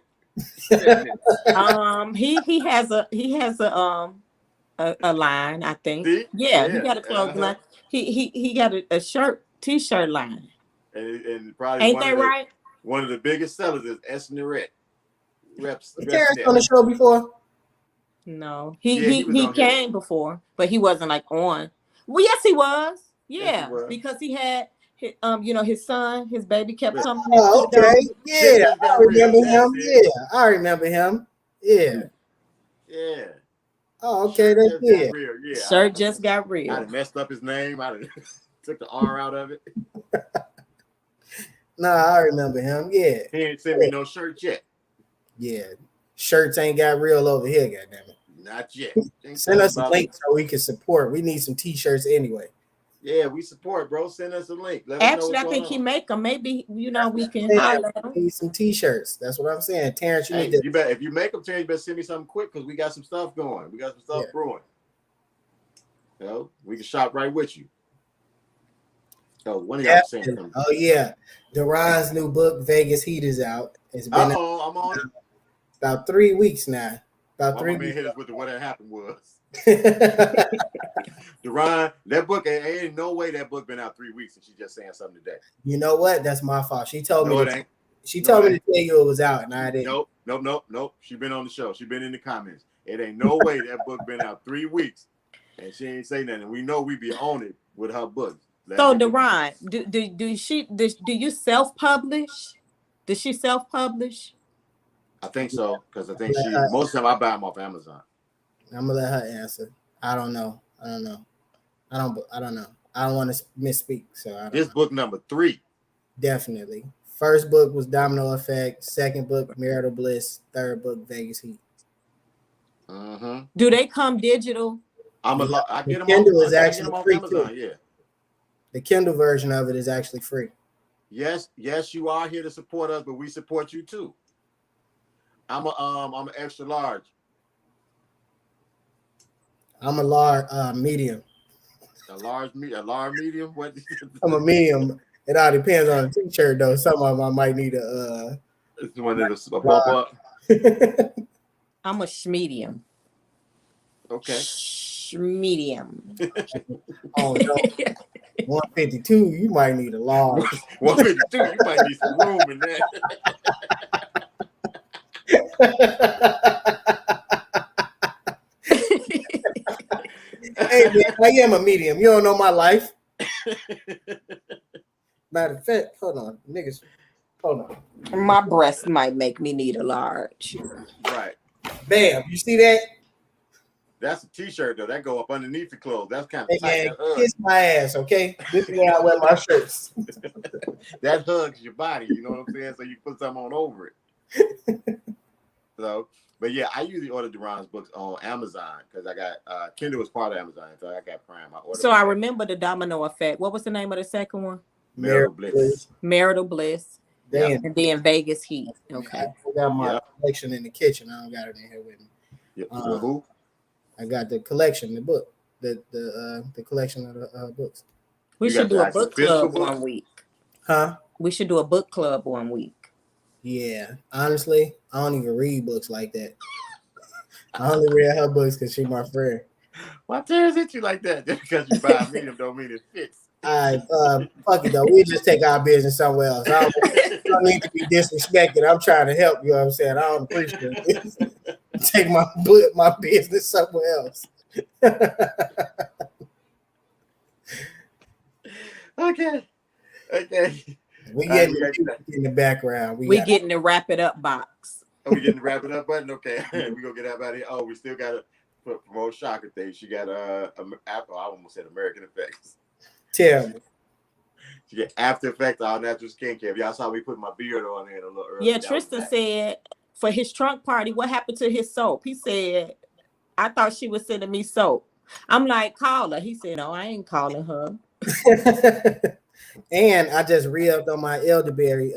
He has a line, I think. See? Yeah, he got a clothing line. He got a t-shirt line. And probably ain't that right? One of the biggest sellers is Esneret. Reps. Terrence on the show before? No, he came before, but he wasn't like on. Well, yes, he was. Yeah, yes, he was. because he had his son, his baby kept coming. Oh, okay. Yeah, I remember him. Yeah, I remember him. Yeah. Yeah. Oh, okay, that's it. Yeah. Shirt just got real. I messed up his name. I took the R out of it. Nah, I remember him. Yeah. He ain't sent me no shirt yet. Yeah. Shirts ain't got real over here, goddammit. Not yet. Send us a link so we can support. We need some t-shirts anyway. Yeah, we support, bro. Send us a link. Actually, I think he make them. Maybe we can highlight them. We need some t-shirts. That's what I'm saying. Terrence, need to. You better, if you make them, Terrence, you better send me something quick because we got some stuff going. We got some stuff brewing. You know, we can shop right with you. So one of y'all saying something. Oh yeah, Deron's new book, Vegas Heat, is out. It's been I'm on it. About 3 weeks now. About My 3 man weeks. hit us with what had happened was. Deron, that book, ain't no way that book been out 3 weeks and she's just saying something today. You know what? That's my fault. She told No, me. it ain't. She No, told it me to tell you it was out, and I didn't. Nope. She been on the show. She been in the comments. It ain't no way that book been out 3 weeks and she ain't say nothing. We know we be on it with her books. So Deron, do you self-publish? Does she self-publish? I think so, because I think most of the time I buy them off Amazon. I'm gonna let her answer. I don't know. I don't know. I don't want to misspeak. So This book number 3. Definitely. First book was Domino Effect. Second book, Marital Bliss. Third book, Vegas Heat. Mm-hmm. Do they come digital? I get them Kindle off, is actually off free Amazon. too. Yeah. The Kindle version of it is actually free. Yes, you are here to support us, but we support you too. I'm an extra large. I'm a large medium. A large medium. What? I'm a medium. It all depends on the t-shirt though. Some of them I might need a It's one of the bump up. I'm a schmedium. Okay. Medium. Oh no. 152, you might need a large. 152, you might need some room in there. Hey man, I am a medium. You don't know my life. Matter of fact, hold on, niggas. Hold on. My breast might make me need a large. Right. Bam, you see that? That's a t-shirt though. That go up underneath the clothes. That's kind of Hey tight. man, kiss my ass, okay? This is where I wear my shirts. That hugs your body, you know what I'm saying? So you put something on over it. So, but yeah, I usually order Deron's books on Amazon because I got Kindle was part of Amazon, so I got Prime. I remember the Domino Effect. What was the name of the second one? Marital Bliss. Marital Bliss. Damn. And then Vegas Heat. Okay. I got my collection in the kitchen. I don't got it in here with me. Yep. Who? I got the collection, the book, the collection of the books. We should do a book club one week. Huh? We should do a book club one week. Yeah. Honestly, I don't even read books like that. I only read her books because she's my friend. Why tears hit you like that? Just because you buy a medium don't mean it fits. All right, fuck it though. We just take our business somewhere else. I don't need to be disrespected. I'm trying to help. You know what I'm saying? I don't appreciate it. Take my business somewhere else. Okay. We getting in the background. We getting the wrap it up box. Oh, we getting the wrap it up button? Okay. We gonna get that out of here. Oh, we still got to promote Shocker thing. She got I almost said American Effects. Terrible. She get After Effects, all natural skincare. If y'all saw me put my beard on there a little earlier. Yeah, Tristan said for his trunk party, what happened to his soap? He said, I thought she was sending me soap. I'm like, call her. He said, no, I ain't calling her. And I just re-upped on my elderberry,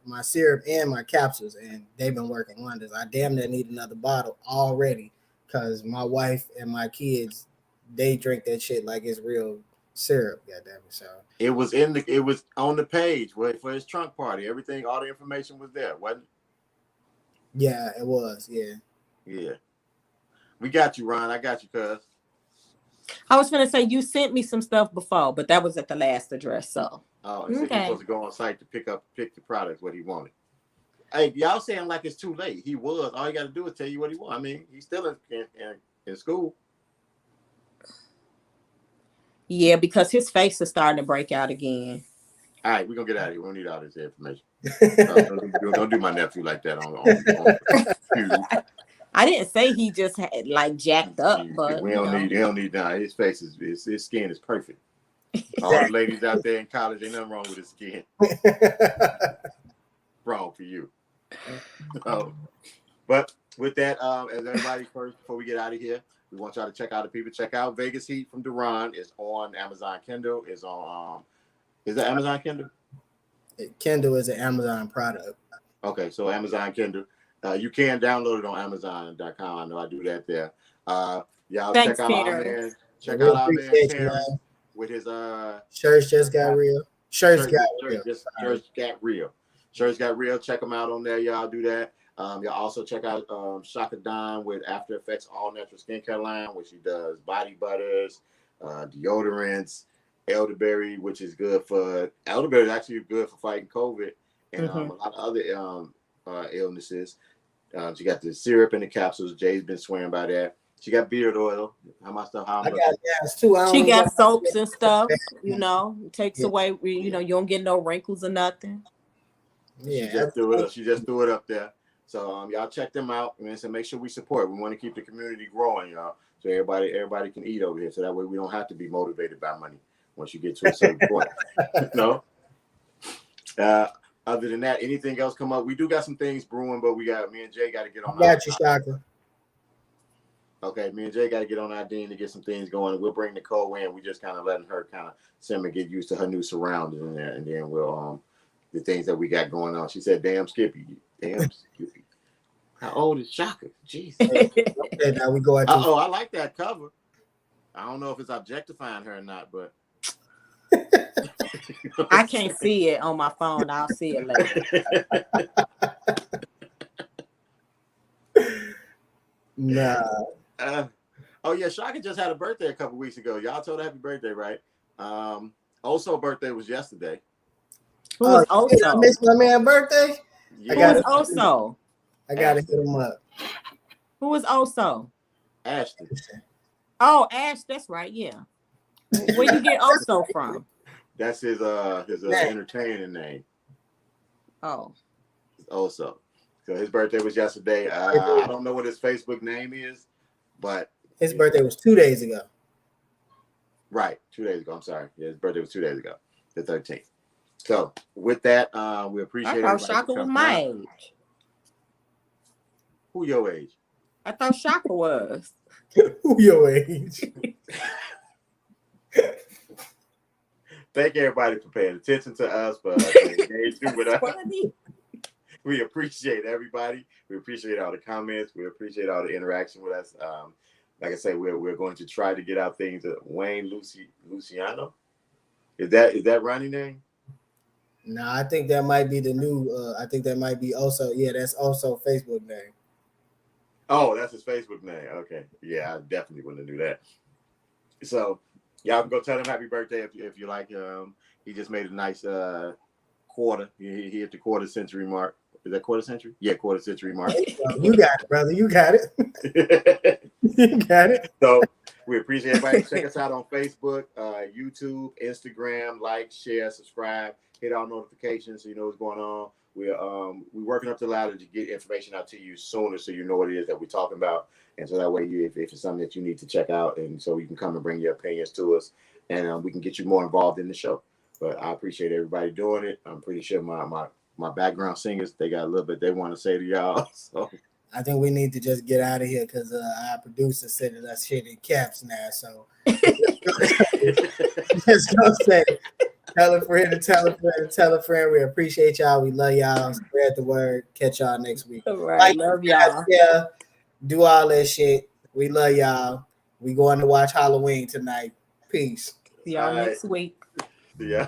my syrup and my capsules, and they've been working wonders. I damn near need another bottle already because my wife and my kids, they drink that shit like it's real syrup. Goddamn it! So it was on the page for his trunk party. Everything, all the information was there, wasn't it? Yeah, it was. Yeah. We got you, Ron. I got you, cuz. I was gonna say you sent me some stuff before, but that was at the last address. So He's supposed to go on site to pick the products what he wanted. Hey, y'all saying like it's too late. He was. All you got to do is tell you what he wants. I mean, he's still in school. Yeah, because his face is starting to break out again. All right, we're gonna get out of here. We don't need all this information. Don't do my nephew like that on I didn't say he just had like jacked up, but we don't need that. His face his skin is perfect. All the ladies out there in college, ain't nothing wrong with his skin. Wrong for you. But with that, as everybody first, before we get out of here, we want y'all to check out Vegas Heat from Deron. It's on Amazon Kindle. It's on is that Amazon Kindle? Kindle is an Amazon product. Okay, so Amazon Kindle. You can download it on Amazon.com. I know I do that there. Y'all Thanks, check out Peter. our man. Check out our man Terrence with his Shirts just got real. Shirts got real. Shirts got real. Check them out on there. Y'all do that. Y'all also check out Shaka Don with After Effects All Natural Skincare line, where she does body butters, deodorants, elderberry, which is good for elderberry is actually good for fighting COVID and a lot of other illnesses. She got the syrup and the capsules. Jay's been swearing by that. She got beard oil. How much stuff? How much? I got gas too. She got soaps and stuff. You know, it takes away. You know, you don't get no wrinkles or nothing. Yeah, She just threw it up there. So y'all check them out. And so make sure we support. We want to keep the community growing, y'all. So everybody can eat over here. So that way we don't have to be motivated by money once you get to a certain point. No. Other than that, anything else come up? We do got some things brewing, but me and Jay got to get on. Got you, Shaka. Okay, me and Jay got to get on our dean to get some things going. We'll bring Nicole in. We just kind of letting her kind of simmer, get used to her new surroundings in there, and then we'll the things that we got going on. She said, "Damn Skippy, damn Skippy." How old is Shaka? Jeez. Okay, now we go. I like that cover. I don't know if it's objectifying her or not, but I can't see it on my phone. I'll see it later. Nah. Oh yeah, Shaka just had a birthday a couple weeks ago. Y'all told her happy birthday, right? Also, birthday was yesterday. Who was I Oso? missed my man's birthday. Yeah. Who was Oso? I gotta hit him up. Who was Oso? Ashton. Oh, Ash. That's right. Yeah. Where you get Oso from? That's his entertaining name. Oh. Also. So his birthday was yesterday. I don't know what his Facebook name is, but his birthday was 2 days ago. Right, 2 days ago. I'm sorry. Yeah, his birthday was 2 days ago, the 13th. So with that, we appreciate it. I thought Shaka was my age. Who your age? I thought Shaka was. Who your age? Thank everybody for paying attention to us, for engaging with us. We appreciate everybody. We appreciate all the comments. We appreciate all the interaction with us. Like I say, we're going to try to get out things. Wayne Luciano, is that Ronnie's name? No, I think that might be the new. I think that might be also. Yeah, that's also Facebook name. Oh, that's his Facebook name. Okay, yeah, I definitely wouldn't do that. So y'all can go tell him happy birthday if you like. He just made a nice quarter. He hit the quarter century mark. Is that quarter century? Yeah, quarter century mark. You got it, brother. You got it. You got it. So we appreciate everybody. Check us out on Facebook, YouTube, Instagram. Like, share, subscribe, hit our notifications so you know what's going on. We're working up the ladder to get information out to you sooner, so you know what it is that we're talking about, and so that way if it's something that you need to check out, and so you can come and bring your opinions to us, and we can get you more involved in the show. But I appreciate everybody doing it. I'm pretty sure my background singers, they got a little bit they want to say to y'all. So I think we need to just get out of here because our producer said that that's shit in caps now. So just go say, tell a friend to tell a friend to tell a friend. We appreciate y'all. We love y'all. Spread the word. Catch y'all next week. All right. Love y'all. Yeah, do all that shit. We love y'all. We going to watch Halloween tonight. Peace. See y'all next week. Yeah.